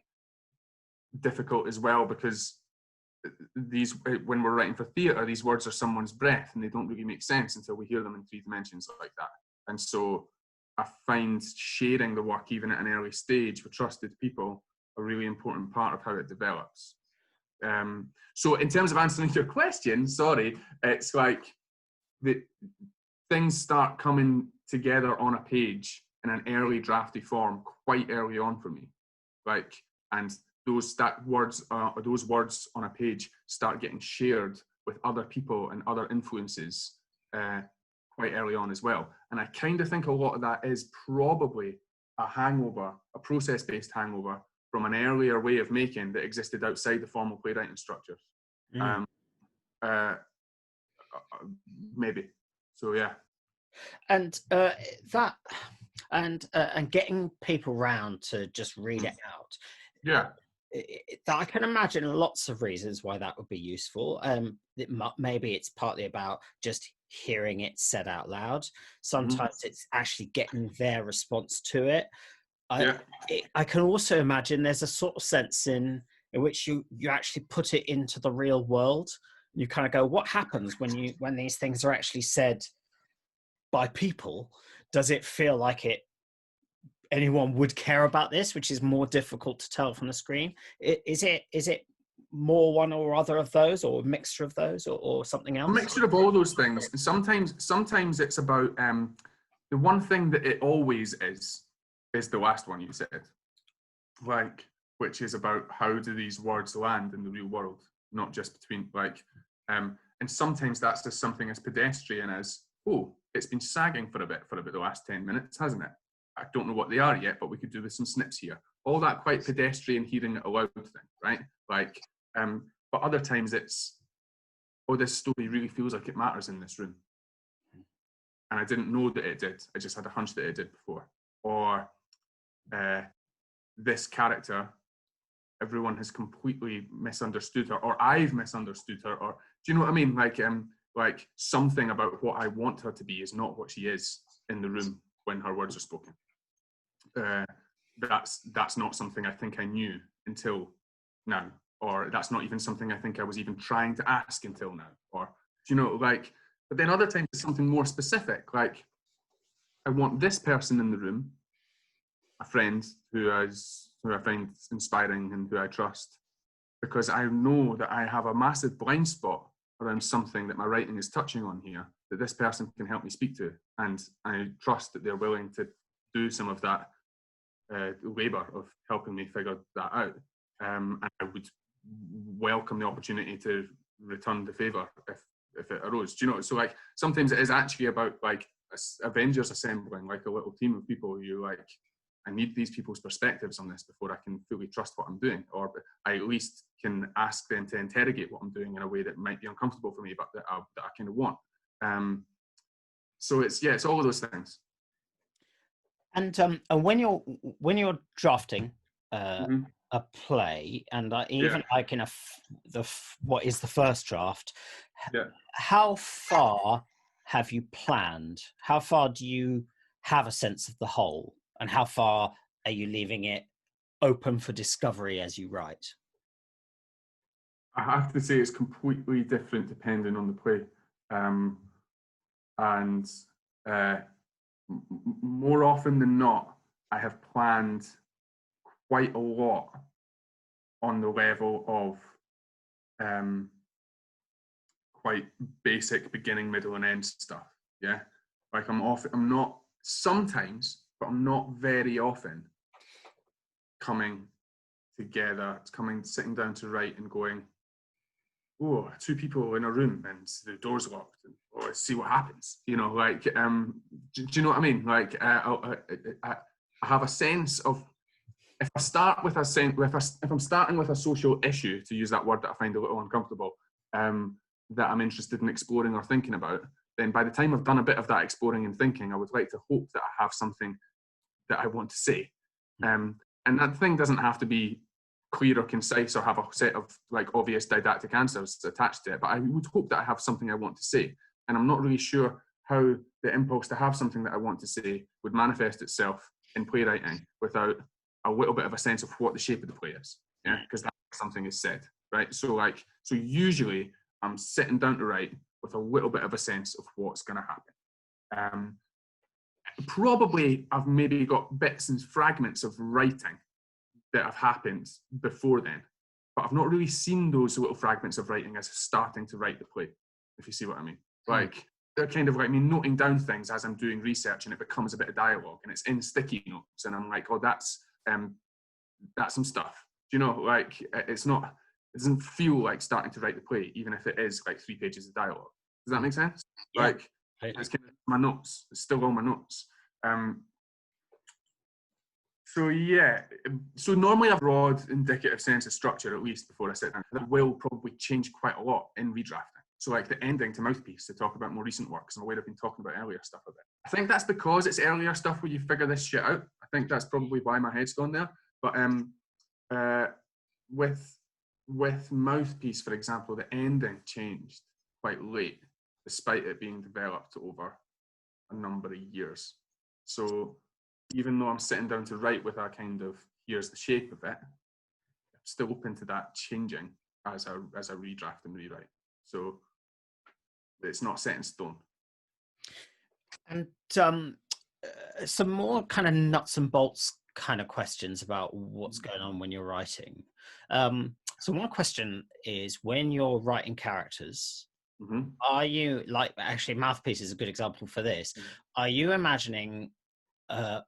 B: difficult as well, because these, when we're writing for theatre, these words are someone's breath and they don't really make sense until we hear them in 3 dimensions like that. And so I find sharing the work even at an early stage with trusted people a really important part of how it develops. So in terms of answering your question, sorry, it's like the things start coming together on a page in an early drafty form quite early on for me, like, and those words on a page start getting shared with other people and other influences quite early on as well. And I kind of think a lot of that is probably a hangover, a process-based hangover from an earlier way of making that existed outside the formal playwriting structures. Maybe. So yeah.
A: And and getting people round to just read it out.
B: Yeah.
A: I can imagine lots of reasons why that would be useful. Maybe it's partly about just hearing it said out loud. Sometimes it's actually getting their response to it. I can also imagine there's a sort of sense in which you actually put it into the real world. You kind of go, what happens when these things are actually said by people? Does it feel like anyone would care about this, which is more difficult to tell from the screen? Is it more one or other of those, or a mixture of those, or something else?
B: A mixture of all those things. And sometimes it's about the one thing that it always is the last one you said, like, which is about how do these words land in the real world, not just between and sometimes that's just something as pedestrian as, oh, it's been sagging for about the last 10 minutes, hasn't it? I don't know what they are yet, but we could do with some snips here. All that quite pedestrian hearing it aloud thing, right? Like, but other times it's, oh, this story really feels like it matters in this room. And I didn't know that it did. I just had a hunch that it did before. Or this character, everyone has completely misunderstood her, or I've misunderstood her, or do you know what I mean? Like something about what I want her to be is not what she is in the room when her words are spoken. That's not something I think I knew until now, or that's not even something I think I was even trying to ask until now, or do you know, like, but then other times it's something more specific, like I want this person in the room, a friend who I find inspiring and who I trust, because I know that I have a massive blind spot around something that my writing is touching on here, that this person can help me speak to, and I trust that they're willing to do some of that labour of helping me figure that out, and I would welcome the opportunity to return the favour if it arose. Do you know? So like sometimes it is actually about like Avengers assembling like a little team of people who like I need these people's perspectives on this before I can fully trust what I'm doing, or I at least can ask them to interrogate what I'm doing in a way that might be uncomfortable for me, but that I kind of want. So it's all of those things.
A: And when you're drafting a play, and even like in what is the first draft, how far have you planned? How far do you have a sense of the whole, and how far are you leaving it open for discovery as you write?
B: I have to say it's completely different depending on the play, and more often than not, I have planned quite a lot on the level of quite basic beginning, middle, and end stuff. Yeah, like I'm not sometimes, but I'm not very often coming together, sitting down to write and going, oh, 2 people in a room and the door's locked, or let's see what happens. You know, like, do you know what I mean? Like, I have a sense of, if I'm starting with a social issue, to use that word that I find a little uncomfortable, that I'm interested in exploring or thinking about, then by the time I've done a bit of that exploring and thinking, I would like to hope that I have something that I want to say. And that thing doesn't have to be clear or concise or have a set of like obvious didactic answers attached to it, but I would hope that I have something I want to say. And I'm not really sure how the impulse to have something that I want to say would manifest itself in playwriting without a little bit of a sense of what the shape of the play is. Yeah, because that's something is said, right? So usually I'm sitting down to write with a little bit of a sense of what's going to happen. Probably I've maybe got bits and fragments of writing that have happened before then, but I've not really seen those little fragments of writing as starting to write the play, if you see what I mean. Like, they're kind of like me noting down things as I'm doing research, and it becomes a bit of dialogue, and it's in sticky notes, and I'm like, oh, that's some stuff. Do you know, like, it doesn't feel like starting to write the play, even if it is like 3 pages of dialogue. Does that make sense?
A: Yeah.
B: Like, it's kind of my notes. It's still all my notes. So normally a broad indicative sense of structure, at least before I sit down. That will probably change quite a lot in redrafting. So like the ending to Mouthpiece, to talk about more recent works, I'm aware I've been talking about earlier stuff a bit. I think that's because it's earlier stuff where you figure this shit out. I think that's probably why my head's gone there. But with Mouthpiece, for example, the ending changed quite late, despite it being developed over a number of years. So even though I'm sitting down to write with a kind of, here's the shape of it, I'm still open to that changing as I redraft and rewrite. So it's not set in stone.
A: And some more kind of nuts and bolts kind of questions about what's going on when you're writing. So one question is, when you're writing characters, are you, like, actually Mouthpiece is a good example for this, are you imagining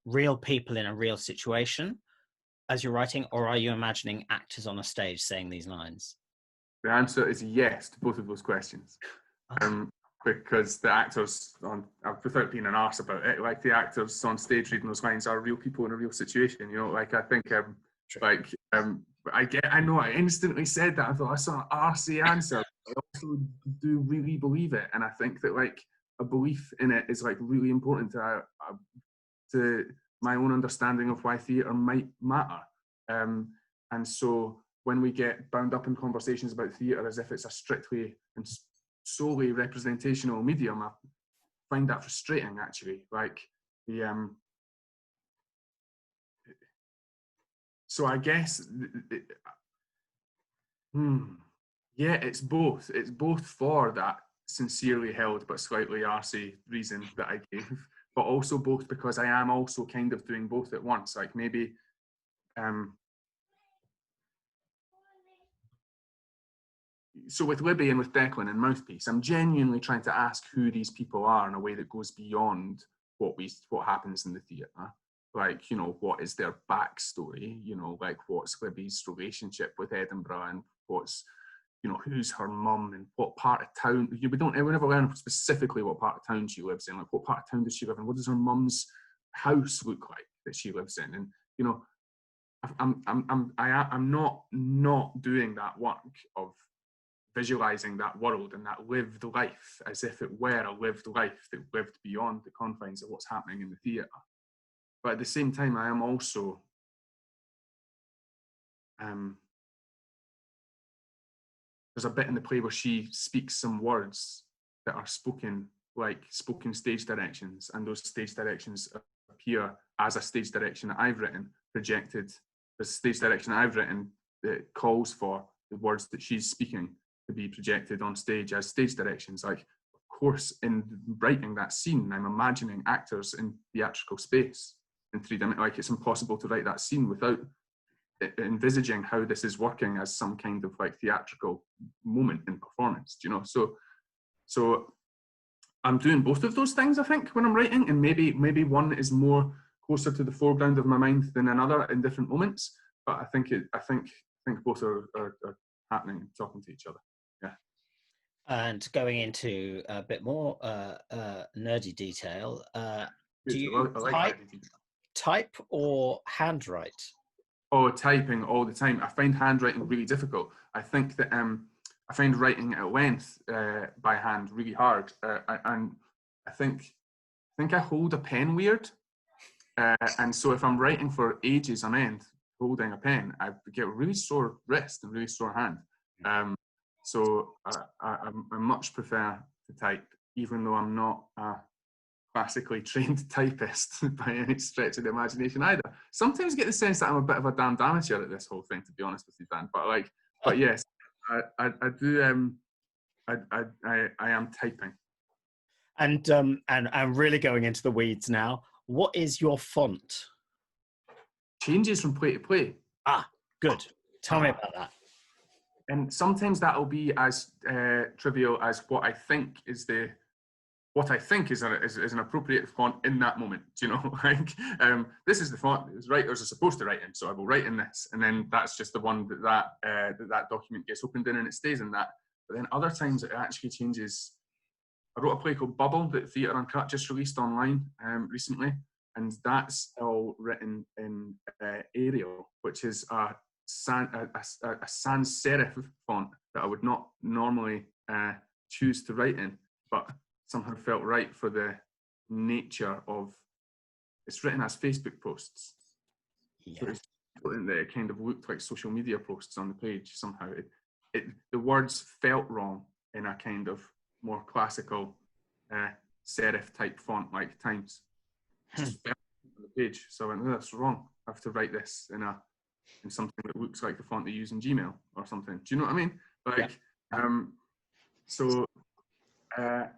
A: real people in a real situation as you're writing, or are you imagining actors on a stage saying these lines?
B: The answer is yes to both of those questions. Because the actors, without being an arse about it, like the actors on stage reading those lines are real people in a real situation. You know, like I think, I know I instantly said that. I thought that's an arsey answer. I also do really believe it, and I think that like a belief in it is like really important to my own understanding of why theatre might matter. And so when we get bound up in conversations about theatre as if it's a strictly and solely representational medium, I find that frustrating, actually. Like so I guess it's both. It's both for that sincerely held but slightly arsey reason that I gave, but also both because I am also kind of doing both at once. Like maybe so with Libby and with Declan and Mouthpiece, I'm genuinely trying to ask who these people are in a way that goes beyond what happens in the theatre. Like, you know, what is their backstory? You know, like what's Libby's relationship with Edinburgh, and what's, you know, who's her mum and what part of town. We never learn specifically what part of town she lives in. Like, what part of town does she live in? What does her mum's house look like? that she lives in. And, you know, I'm not doing that work of visualizing that world and that lived life as if it were a lived life that lived beyond the confines of what's happening in the theatre. But at the same time, I am also there's a bit in the play where she speaks some words that are spoken stage directions, and those stage directions appear as a stage direction that I've written, projected. The stage direction I've written that calls for the words that she's speaking to be projected on stage as stage directions. Like, of course, in writing that scene, I'm imagining actors in theatrical space in 3D. Like, it's impossible to write that scene without envisaging how this is working as some kind of like theatrical moment in performance, you know. So I'm doing both of those things, I think, when I'm writing, and maybe one is more closer to the foreground of my mind than another in different moments. But I think both are happening and talking to each other. Yeah.
A: And going into a bit more nerdy detail, do you type or handwrite?
B: Oh, typing all the time. I find handwriting really difficult. I think that I find writing at length by hand really hard, and I think I hold a pen weird, and so if I'm writing for ages on end, holding a pen, I get a really sore wrist and really sore hand. So I much prefer to type, even though I'm not a classically trained typist by any stretch of the imagination either. Sometimes I get the sense that I'm a bit of a damned amateur at this whole thing, to be honest with you, Dan. But yes, I do. I am typing.
A: And I'm really going into the weeds now. What is your font?
B: Changes from play to play.
A: Ah, good. Tell me about that.
B: And sometimes that'll be as trivial as what I think is an appropriate font in that moment. You know, like this is the font that writers are supposed to write in, so I will write in this, and then that's just the one that document gets opened in, and it stays in that. But then other times it actually changes. I wrote a play called Bubble that Theatre Uncut just released online recently, and that's all written in Arial, which is a sans serif font that I would not normally choose to write in, but somehow felt right for the nature of it's written as Facebook posts. Yeah. So it kind of looked like social media posts on the page somehow. The words felt wrong in a kind of more classical serif type font like Times. Just felt on the page. So I went, that's wrong. I have to write this in something that looks like the font they use in Gmail or something. Do you know what I mean? Like, yeah.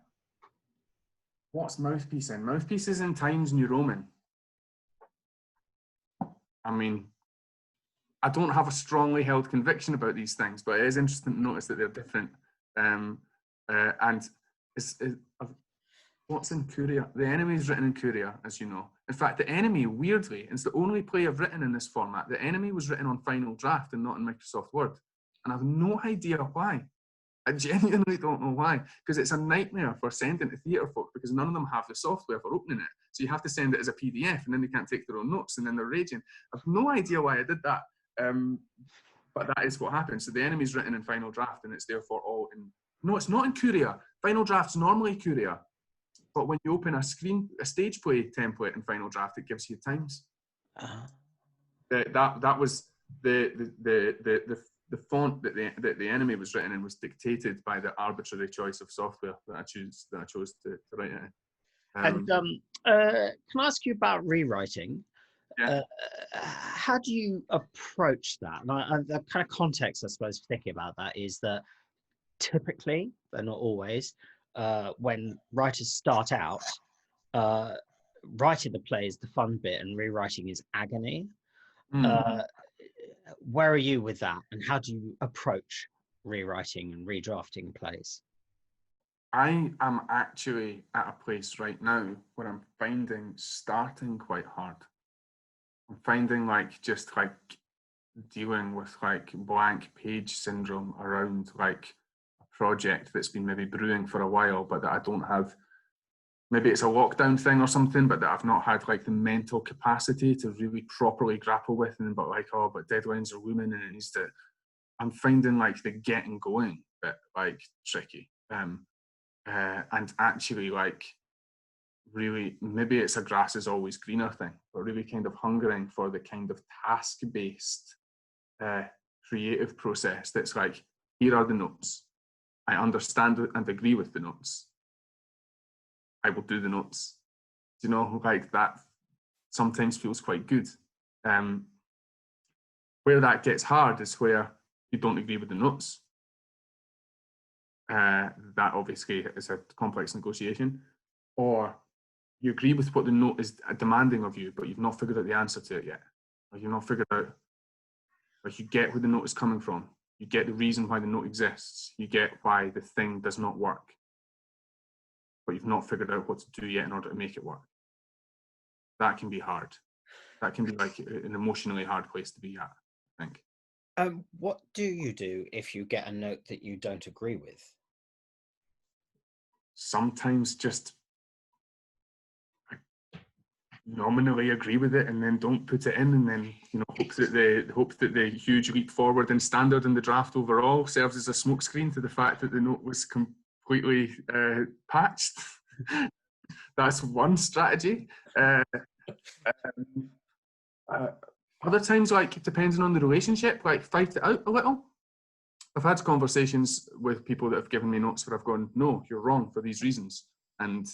B: What's Mouthpiece in? Mouthpiece is in Times New Roman. I mean, I don't have a strongly held conviction about these things, but it is interesting to notice that they're different. And what's in Curia? The Enemy is written in Curia, as you know. In fact, The Enemy, weirdly, it's the only play I've written in this format. The Enemy was written on Final Draft and not in Microsoft Word. And I have no idea why. I genuinely don't know why, because it's a nightmare for sending to theatre folk because none of them have the software for opening it. So you have to send it as a PDF and then they can't take their own notes and then they're raging. I have no idea why I did that. But that is what happened. So The Enemy is written in Final Draft and it's therefore all in... No, it's not in Curia. Final Draft's normally Curia. But when you open a stage play template in Final Draft, it gives you Times. That was the font that the Enemy was written in was dictated by the arbitrary choice of software that I chose to write it in.
A: Can I ask you about rewriting?
B: Yeah.
A: How do you approach that? And the kind of context, I suppose, for thinking about that is that typically, but not always, when writers start out, writing the play is the fun bit and rewriting is agony. Where are you with that, and how do you approach rewriting and redrafting plays?
B: I am actually at a place right now where I'm finding starting quite hard. I'm finding just dealing with blank page syndrome around a project that's been maybe brewing for a while, but that I don't have maybe it's a lockdown thing or something, but that I've not had like the mental capacity to really properly grapple with, and but like, oh, but deadlines are looming and it needs to. I'm finding like the getting going bit like tricky, and actually like really maybe it's a grass is always greener thing, but really kind of hungering for the kind of task-based creative process that's like, here are the notes, I understand and agree with the notes, I will do the notes. You know, like that sometimes feels quite good. Where that gets hard is where you don't agree with the notes. That obviously is a complex negotiation. Or you agree with what the note is demanding of you, but you've not figured out the answer to it yet. Or you've not figured out, like, you get where the note is coming from. You get the reason why the note exists. You get why the thing does not work. But you've not figured out what to do yet in order to make it work. That can be hard. That can be like an emotionally hard place to be at, I think.
A: What do you do if you get a note that you don't agree with?
B: Sometimes just nominally agree with it and then don't put it in, and then, you know, hope that the huge leap forward in standard in the draft overall serves as a smokescreen to the fact that the note was completely patched. That's one strategy. Other times, like, depending on the relationship, like, fight it out a little. I've had conversations with people that have given me notes where I've gone, no, you're wrong for these reasons. And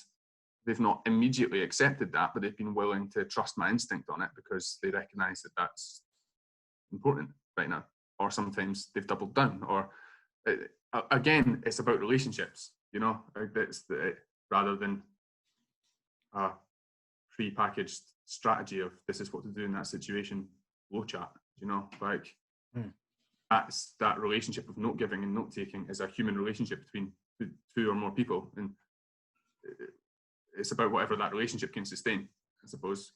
B: they've not immediately accepted that, but they've been willing to trust my instinct on it because they recognise that that's important right now. Or sometimes they've doubled down. Or again, it's about relationships, you know, rather than a pre-packaged strategy of this is what to do in that situation, flowchart, you know, like that's that relationship of note giving and note taking is a human relationship between two or more people, and it's about whatever that relationship can sustain, I suppose.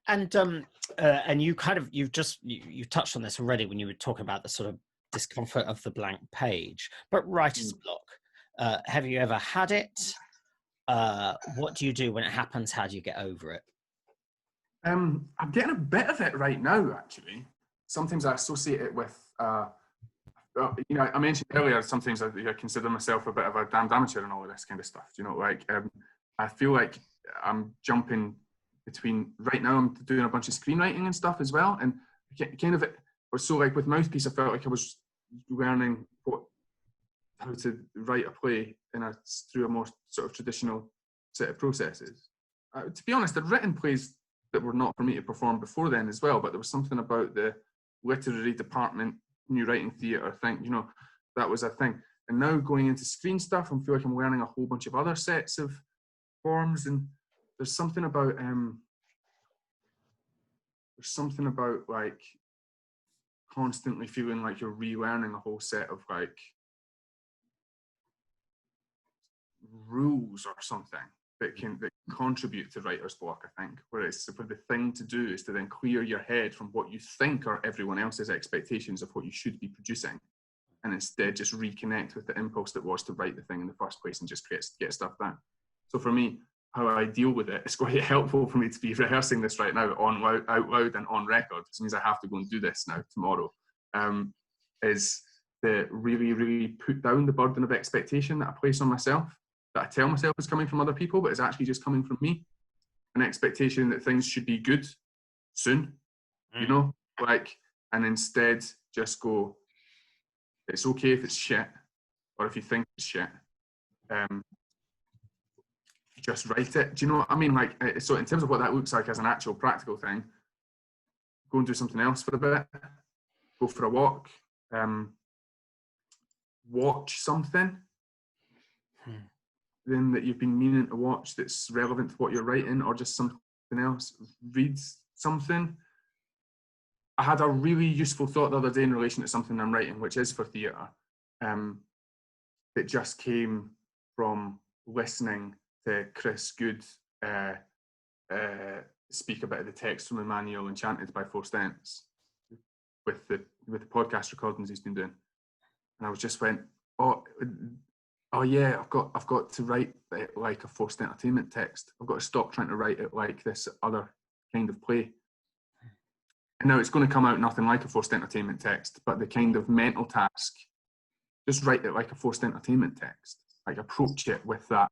B: And
A: you kind of you touched on this already when you were talking about the sort of discomfort of the blank page, but writer's block. Have you ever had it? What do you do when it happens? How do you get over it?
B: I'm getting a bit of it right now, actually. Sometimes I associate it with, you know, I mentioned earlier, sometimes I consider myself a bit of a damned amateur and all of this kind of stuff. You know, like, I feel like I'm jumping between, right now I'm doing a bunch of screenwriting and stuff as well. And kind of, so like with Mouthpiece, I felt like I was learning how to write a play through a more sort of traditional set of processes. To be honest, I'd written plays that were not for me to perform before then as well, but there was something about the literary department, new writing theatre thing, you know, that was a thing. And now going into screen stuff, I feel like I'm learning a whole bunch of other sets of forms, and there's something about like constantly feeling like you're relearning a whole set of like rules or something that contribute to writer's block, I think, where the thing to do is to then clear your head from what you think are everyone else's expectations of what you should be producing, and instead just reconnect with the impulse that was to write the thing in the first place and just get stuff done. So for me, how I deal with it, it's quite helpful for me to be rehearsing this right now out loud and on record. This means I have to go and do this now tomorrow. Is to really, really put down the burden of expectation that I place on myself, that I tell myself is coming from other people, but it's actually just coming from me. An expectation that things should be good soon, you know, like, and instead just go, it's okay if it's shit, or if you think it's shit, just write it. Do you know what I mean? Like, so in terms of what that looks like as an actual practical thing, go and do something else for a bit, go for a walk, watch something then that you've been meaning to watch that's relevant to what you're writing, or just something else, read something. I had a really useful thought the other day in relation to something I'm writing, which is for theatre, that just came from listening to Chris Good speak a bit of the text from Emmanuel Enchanted by Four Stents with the podcast recordings he's been doing. And I was just went, oh, oh yeah, I've got to write it like a forced entertainment text. I've got to stop trying to write it like this other kind of play. And now it's going to come out nothing like a forced entertainment text, but the kind of mental task, just write it like a forced entertainment text. Like approach it with that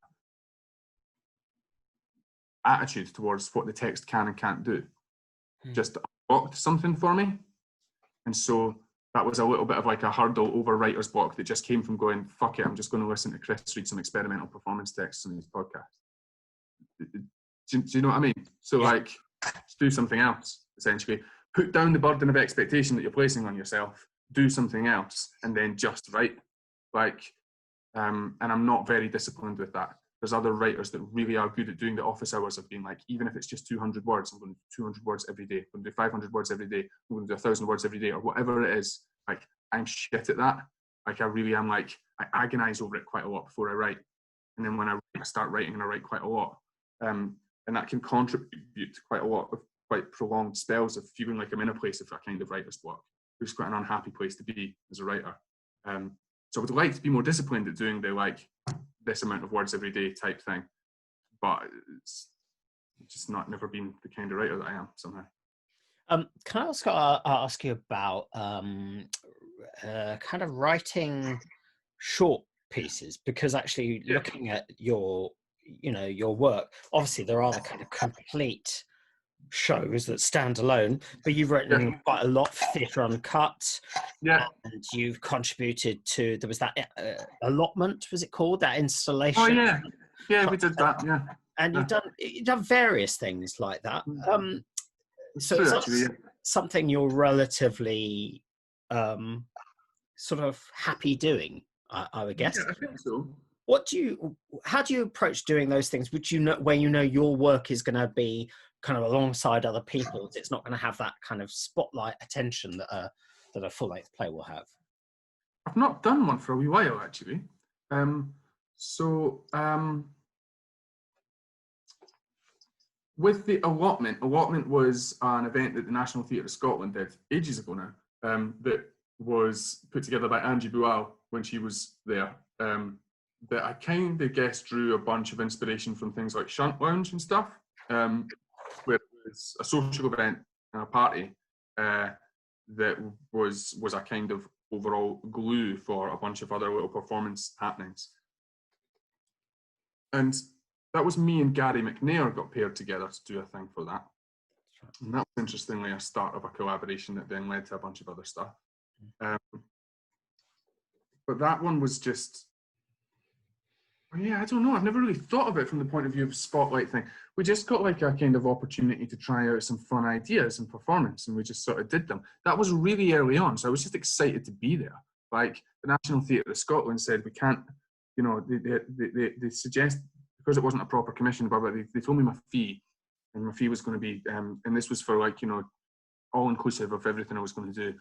B: attitude towards what the text can and can't do. Just unlocked something for me. And so that was a little bit of like a hurdle over writer's block that just came from going, fuck it, I'm just going to listen to Chris read some experimental performance texts on his podcast. Do you know what I mean? So like, just do something else, essentially. Put down the burden of expectation that you're placing on yourself, do something else, and then just write. Like, and I'm not very disciplined with that. There's other writers that really are good at doing the office hours of being like, even if it's just 200 words, I'm going to do 200 words every day. I'm going to do 500 words every day. I'm going to do 1,000 words every day, or whatever it is. Like, I'm shit at that. Like, I really am like, I agonize over it quite a lot before I write. And then when I start writing, and I write quite a lot. And that can contribute to quite a lot of quite prolonged spells of feeling like I'm in a place of a kind of writer's block, which is quite an unhappy place to be as a writer. So I would like to be more disciplined at doing the like this amount of words every day type thing, but it's just never been the kind of writer that I am somehow.
A: Can I ask you about kind of writing short pieces? Because actually looking at your work, obviously there are the kind of complete shows that stand alone, but you've written quite a lot for Theatre Uncut, and you've contributed to, there was that allotment, was it called, that installation?
B: We did that,
A: and you've done various things like that. So it's something you're relatively sort of happy doing, I would guess.
B: I think so.
A: How do you approach doing those things? Would you know where your work is going to be kind of alongside other people's? It's not going to have that kind of spotlight attention that a full-length play will have.
B: I've not done one for a wee while actually. With the allotment was an event that the National Theatre of Scotland did ages ago now. That was put together by Angie Bual when she was there. That I kind of guess drew a bunch of inspiration from things like Shunt Lounge and stuff, where it was a social event and a party that was a kind of overall glue for a bunch of other little performance happenings. And that was me and Gary McNair got paired together to do a thing for that. And that was interestingly a start of a collaboration that then led to a bunch of other stuff. But that one was just, I don't know. I've never really thought of it from the point of view of spotlight thing. We just got like a kind of opportunity to try out some fun ideas in performance, and we just sort of did them. That was really early on, so I was just excited to be there. Like the National Theatre of Scotland said, we can't, they suggest, because it wasn't a proper commission, but they told me my fee, and my fee was going to be, and this was for like, all inclusive of everything I was going to do.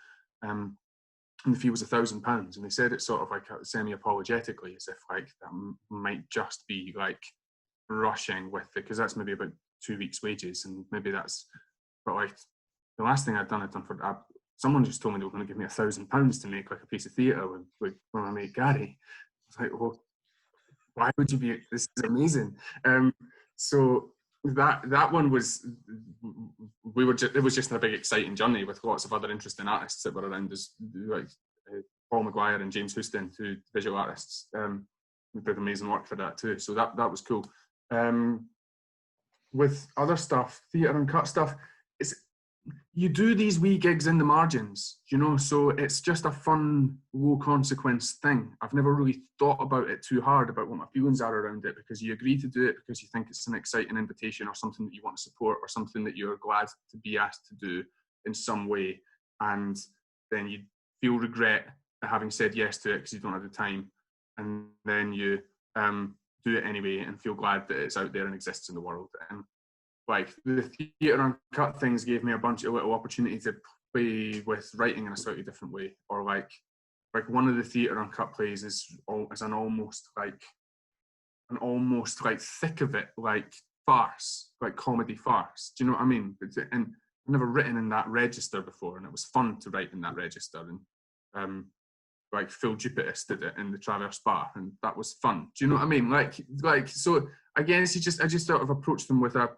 B: And the fee was £1,000, and they said it sort of like semi-apologetically, as if like that might just be like rushing with it, because that's maybe about 2 weeks' wages, and maybe that's. But like the last thing I'd done for someone just told me they were going to give me £1,000 to make like a piece of theatre with my mate Gary. I was like, well, why would you be? This is amazing. So that one was, it was just a big exciting journey with lots of other interesting artists that were around us, like Paul Maguire and James Houston, two visual artists, who did amazing work for that too. So that was cool. With other stuff, Theatre Uncut stuff, you do these wee gigs in the margins, so it's just a fun, low consequence thing. I've never really thought about it too hard about what my feelings are around it, because you agree to do it because you think it's an exciting invitation or something that you want to support or something that you're glad to be asked to do in some way. And then you feel regret at having said yes to it because you don't have the time. And then you do it anyway and feel glad that it's out there and exists in the world. And like the Theatre Uncut things gave me a bunch of little opportunity to play with writing in a slightly different way, or like one of the Theatre Uncut plays is an almost like thick of it, like farce, like comedy farce. Do you know what I mean? And I've never written in that register before, and it was fun to write in that register. And like Phil Dupitis did it in the Traverse Bar, and that was fun. Do you know what I mean? Like so I guess I just sort of approached them with that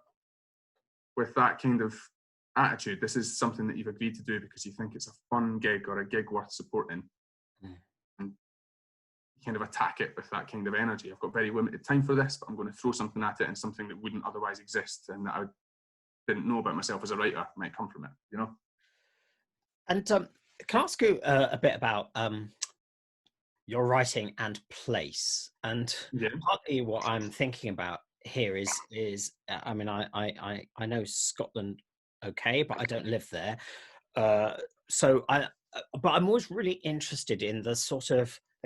B: kind of attitude. This is something that you've agreed to do because you think it's a fun gig or a gig worth supporting. And you kind of attack it with that kind of energy. I've got very limited time for this, but I'm going to throw something at it, and something that wouldn't otherwise exist and that I didn't know about myself as a writer might come from it, you know?
A: And can I ask you a bit about your writing and place? And partly what I'm thinking about here is I mean, I know Scotland okay, but I don't live there. But I'm always really interested in the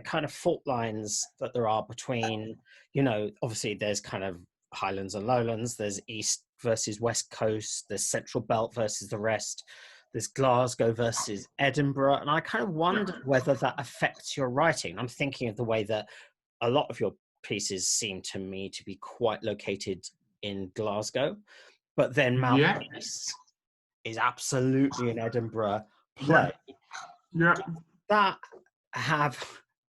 A: kind of fault lines that there are between, you know, obviously there's kind of Highlands and Lowlands, there's East versus West Coast, there's Central Belt versus the rest, there's Glasgow versus Edinburgh, and I kind of wondered whether that affects your writing. I'm thinking of the way that a lot of your pieces seem to me to be quite located in Glasgow, but then Mouthpiece is absolutely an Edinburgh play.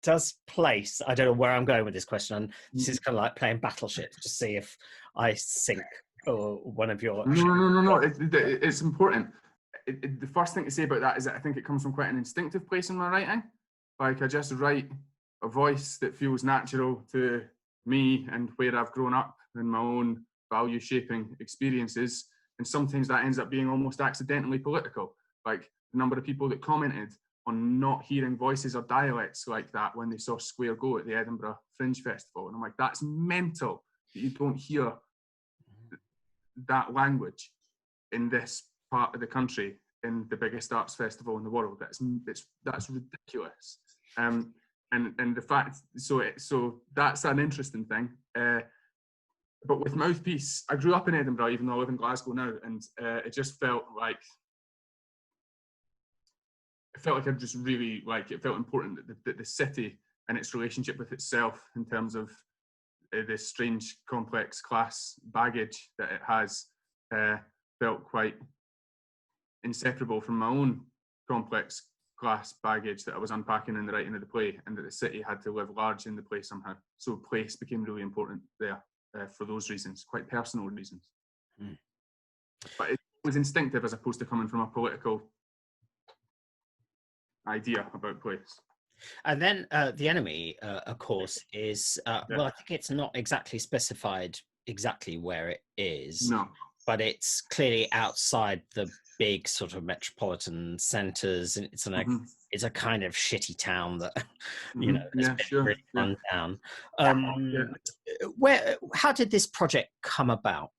A: Does place, I don't know where I'm going with this question, and this is kind of like playing Battleship to see if I sink or one of your...
B: No, it's important. The first thing to say about that is that I think it comes from quite an instinctive place in my writing. Like, I just write a voice that feels natural to me and where I've grown up and my own value shaping experiences, and sometimes that ends up being almost accidentally political. Like, the number of people that commented on not hearing voices or dialects like that when they saw Square Go at the Edinburgh Fringe Festival. And I'm like, that's mental that you don't hear that language in this part of the country in the biggest arts festival in the world. That's ridiculous. And the fact, so that's an interesting thing. But with Mouthpiece, I grew up in Edinburgh, even though I live in Glasgow now, and it just felt like I just really it felt important that the city and its relationship with itself in terms of this strange, complex class baggage that it has felt quite inseparable from my own complex class baggage that I was unpacking in the writing of the play, and that the city had to live large in the play somehow. So place became really important there for those reasons, quite personal reasons. But it was instinctive as opposed to coming from a political idea about place.
A: And then the enemy, of course, is well, I think it's not exactly specified exactly where it is.
B: No,
A: but it's clearly outside the big sort of metropolitan centres, and it's a kind of shitty town that you know has been really run down. How did this project come about?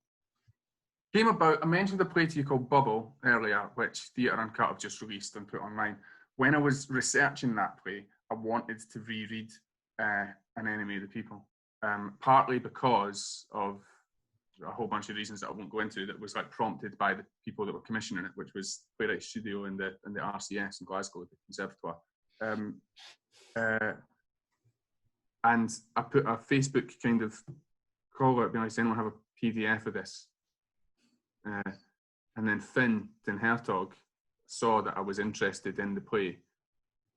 B: Came about. I mentioned a play to you called Bubble earlier, which Theatre Uncut have just released and put online. When I was researching that play, I wanted to reread An Enemy of the People, partly because of a whole bunch of reasons that I won't go into, that was like prompted by the people that were commissioning it, which was Playwrights Studio and the RCS in Glasgow, the Conservatoire. And I put a Facebook kind of call out, being like, does anyone have a PDF of this? And then Finn Den Hertog saw that I was interested in the play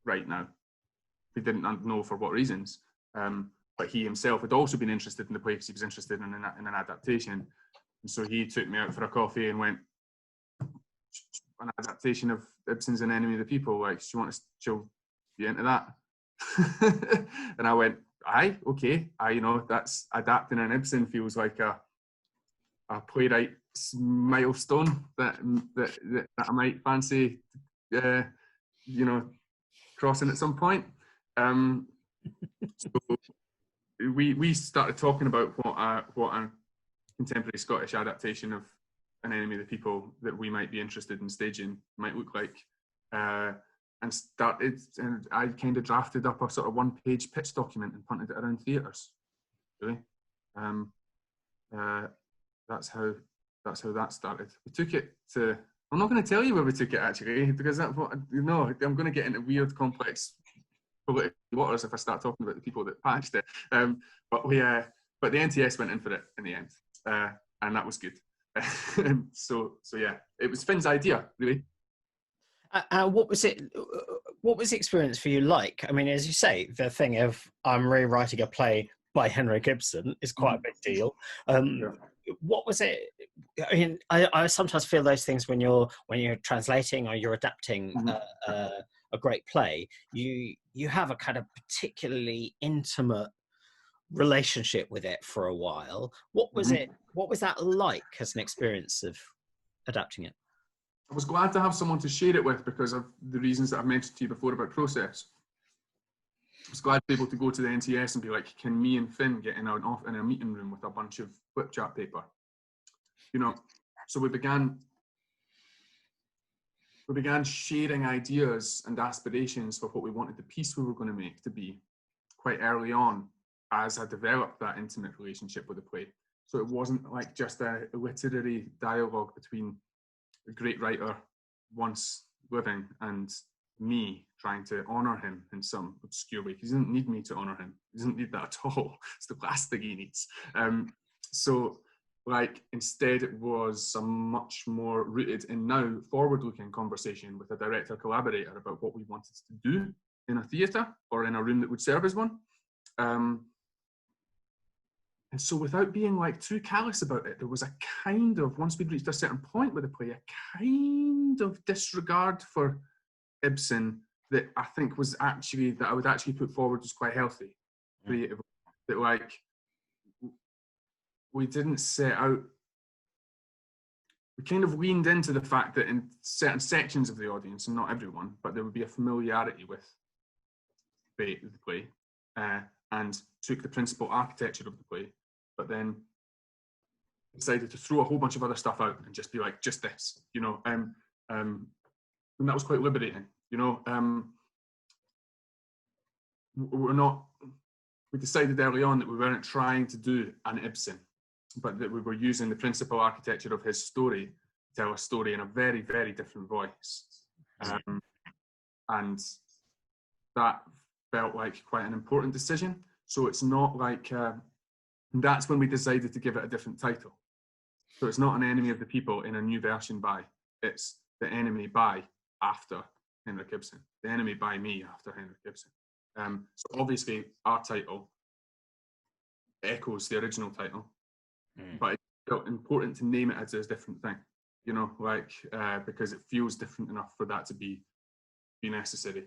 B: right now. He didn't know for what reasons, but he himself had also been interested in the play because he was interested in an adaptation. And so he took me out for a coffee and went, an adaptation of Ibsen's An Enemy of the People, like, do you want to be into that? And I went, aye, okay. That's adapting an Ibsen feels like a playwright's milestone that I might fancy, crossing at some point. So we started talking about what a contemporary Scottish adaptation of An Enemy of the People that we might be interested in staging might look like, and I kind of drafted up a sort of one-page pitch document and punted it around theatres. Really, that's how that started. We took it to. I'm not going to tell you where we took it actually, because I'm going to get into weird, complex political waters if I start talking about the people that patched it. But the NTS went in for it in the end, and that was good. So yeah, it was Finn's idea, really.
A: What was it? What was the experience for you like? I mean, as you say, the thing of I'm rewriting a play by Henrik Ibsen is quite a big deal. What was it? I mean, I sometimes feel those things when you're translating or you're adapting a great play. You have a kind of particularly intimate relationship with it for a while. What was it? What was that like as an experience of adapting it?
B: I was glad to have someone to share it with because of the reasons that I've mentioned to you before about process. I was glad to be able to go to the NTS and be like, can me and Finn get in a meeting room with a bunch of flip chart paper? You know, so we began sharing ideas and aspirations for what we wanted the piece we were going to make to be quite early on as I developed that intimate relationship with the play. So it wasn't like just a literary dialogue between a great writer once living and me trying to honour him in some obscure way. He doesn't need me to honour him. He doesn't need that at all. It's the last thing he needs. So like instead it was a much more rooted in now forward-looking conversation with a director collaborator about what we wanted to do in a theatre or in a room that would serve as one. And so without being like too callous about it, there was a kind of, once we'd reached a certain point with the play, a kind of disregard for Ibsen that I think was actually, that I would actually put forward was quite healthy, creatively. That like, we didn't set out, we kind of leaned into the fact that in certain sections of the audience, and not everyone, but there would be a familiarity with the play, and took the principal architecture of the play, but then decided to throw a whole bunch of other stuff out and just be like, just this, you know, and that was quite liberating, you know. We decided early on that we weren't trying to do an Ibsen, but that we were using the principal architecture of his story to tell a story in a very, very different voice. And that felt like quite an important decision. So it's not like, that's when we decided to give it a different title. So it's not An Enemy of the People in a new version by, it's The Enemy by after Henrik Ibsen, The Enemy by me after Henrik Ibsen. So obviously our title echoes the original title, but it felt important to name it as a different thing, you know, like, because it feels different enough for that to be necessary.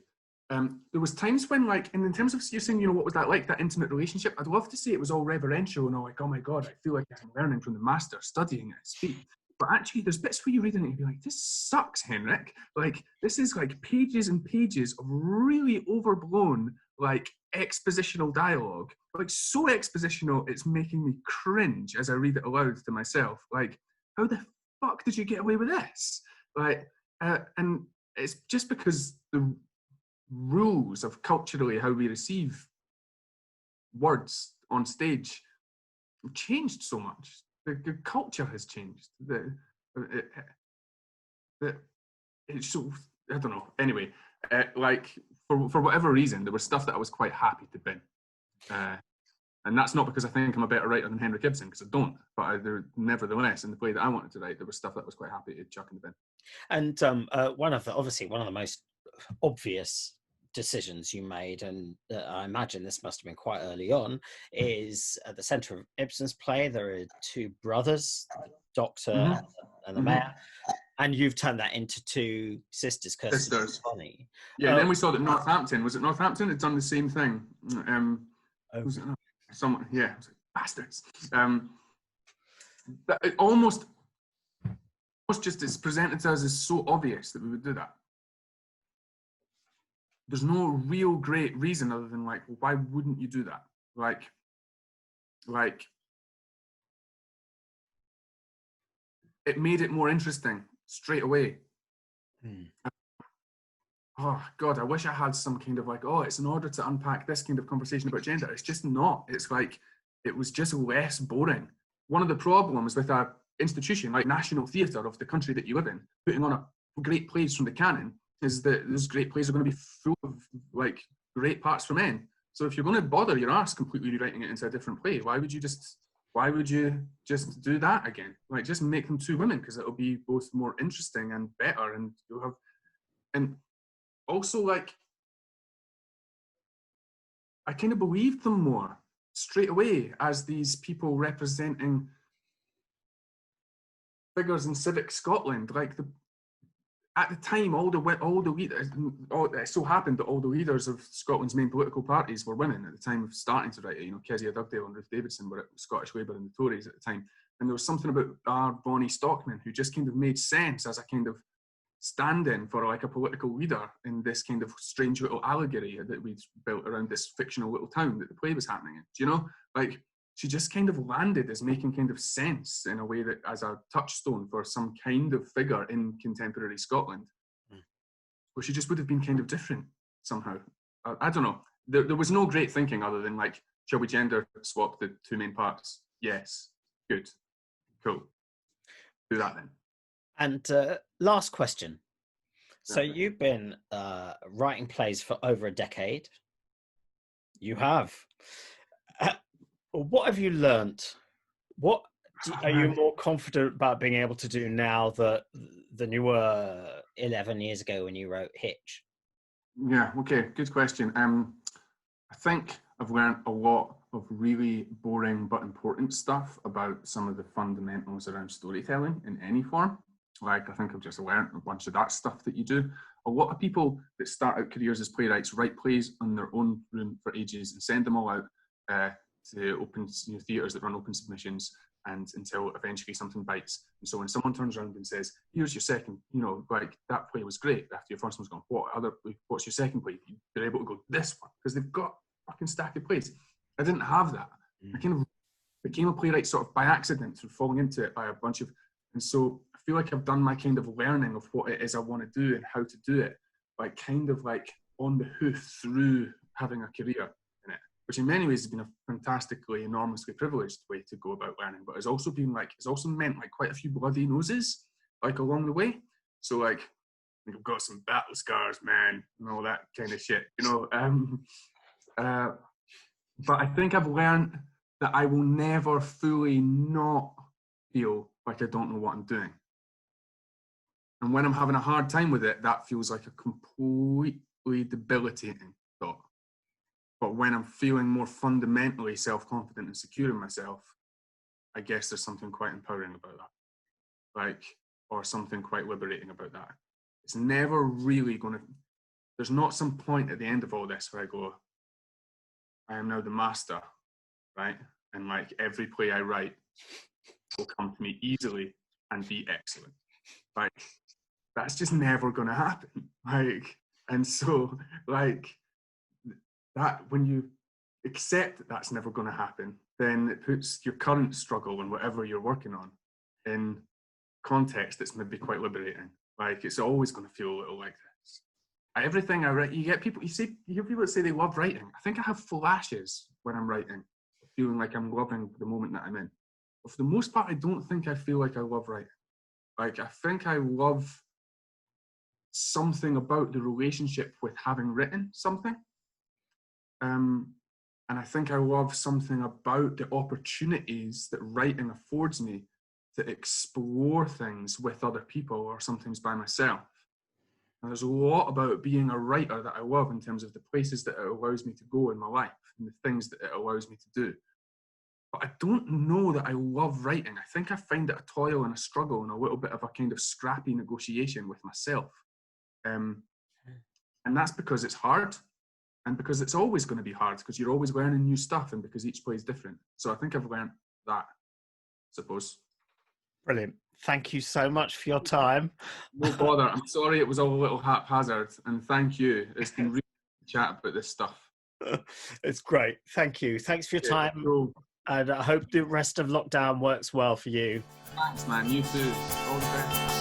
B: There was times when, like, in terms of you saying, you know, what was that like, that intimate relationship? I'd love to say it was all reverential and all like, oh my God, I feel like I'm learning from the master, studying at speed. But actually, there's bits where you read it and you'd be like, this sucks, Henrik. Like, this is like pages and pages of really overblown, like, expositional dialogue. Like, so expositional, it's making me cringe as I read it aloud to myself. Like, how the fuck did you get away with this? Like, and it's just because the rules of culturally how we receive words on stage have changed so much. The culture has changed. It's so, I don't know. Anyway, like for whatever reason, there was stuff that I was quite happy to bin. And that's not because I think I'm a better writer than Henrik Ibsen, because I don't. But nevertheless, in the play that I wanted to write, there was stuff that was quite happy to chuck in the bin.
A: And one of the most obvious decisions you made, and I imagine this must have been quite early on, is at the centre of Ibsen's play there are two brothers, the doctor and the mayor, and you've turned that into two sisters, Kirsten and Bonnie.
B: Yeah, and then we saw that Northampton had done the same thing. Someone, yeah, bastards. But it almost just is presented to us as so obvious that we would do that. There's no real great reason other than like, well, why wouldn't you do that? Like it made it more interesting straight away. Oh God, I wish I had some kind of like, oh, it's in order to unpack this kind of conversation about gender. It's just not. It's like, it was just less boring. One of the problems with our institution, like National Theatre of the country that you live in, putting on a great plays from the canon, is that those great plays are going to be full of like great parts for men. So if you're going to bother your arse completely rewriting it into a different play, why would you just do that again? Like, just make them two women, because it'll be both more interesting and better, and you'll have And also, like, I kind of believed them more straight away as these people representing figures in civic Scotland. Like, at the time, all the leaders, it so happened that all the leaders of Scotland's main political parties were women at the time of starting to write it. You know, Kezia Dugdale and Ruth Davidson were at Scottish Labour and the Tories at the time. And there was something about our Bonnie Stockman who just kind of made sense as a kind of stand-in for like a political leader in this kind of strange little allegory that we'd built around this fictional little town that the play was happening in. Do you know? Like, she just kind of landed as making kind of sense in a way that as a touchstone for some kind of figure in contemporary Scotland. Or she just would have been kind of different somehow. I don't know. There was no great thinking other than like, shall we gender swap the two main parts? Yes. Good. Cool. Do that then.
A: And last question. So you've been writing plays for over a decade. You have. What have you learnt? What are you more confident about being able to do now than you were 11 years ago when you wrote Hitch?
B: Yeah, okay, good question. I think I've learned a lot of really boring but important stuff about some of the fundamentals around storytelling in any form. Like, I think I've just learned a bunch of that stuff that you do. A lot of people that start out careers as playwrights write plays on their own room for ages and send them all out to open theatres that run open submissions, and until eventually something bites. And so when someone turns around and says, here's your second, like, that play was great, after your first one's gone, what's your second play? You're able to go, this one, because they've got a fucking stack of plays. I didn't have that. I kind of became a playwright sort of by accident through falling into it by a bunch of, and so I feel like I've done my kind of learning of what it is I want to do and how to do it, like kind of like on the hoof through having a career in it, which in many ways has been a fantastically, enormously privileged way to go about learning, but it's also meant like quite a few bloody noses, like along the way. So like, I think I've got some battle scars, man, and all that kind of shit, but I think I've learned that I will never fully not feel like I don't know what I'm doing. And when I'm having a hard time with it, that feels like a completely debilitating thought. But when I'm feeling more fundamentally self-confident and secure in myself, I guess there's something quite empowering about that. Or something quite liberating about that. It's never really there's not some point at the end of all this where I go, I am now the master, right? And like every play I write will come to me easily and be excellent. Like, that's just never going to happen. And so that, when you accept that that's never going to happen, then it puts your current struggle and whatever you're working on in context that's maybe quite liberating. Like, it's always going to feel a little like this. Everything I write, you hear people that say they love writing. I think I have flashes when I'm writing, feeling like I'm loving the moment that I'm in. But for the most part, I don't think I feel like I love writing. Like, I think I love something about the relationship with having written something. And I think I love something about the opportunities that writing affords me to explore things with other people or sometimes by myself. And there's a lot about being a writer that I love in terms of the places that it allows me to go in my life and the things that it allows me to do. But I don't know that I love writing. I think I find it a toil and a struggle and a little bit of a kind of scrappy negotiation with myself. And that's because it's hard, and because it's always going to be hard, because you're always learning new stuff and because each play is different. So I think I've learned that, I suppose.
A: Brilliant. Thank you so much for your time.
B: No bother. I'm sorry it was all a little haphazard, and thank you. It's been really chat about this stuff.
A: It's great. Thank you. Thanks for your time. Cool. And I hope the rest of lockdown works well for you.
B: Thanks, man. You too. All the best.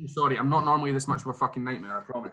B: Sorry, I'm not normally this much of a fucking nightmare, I promise.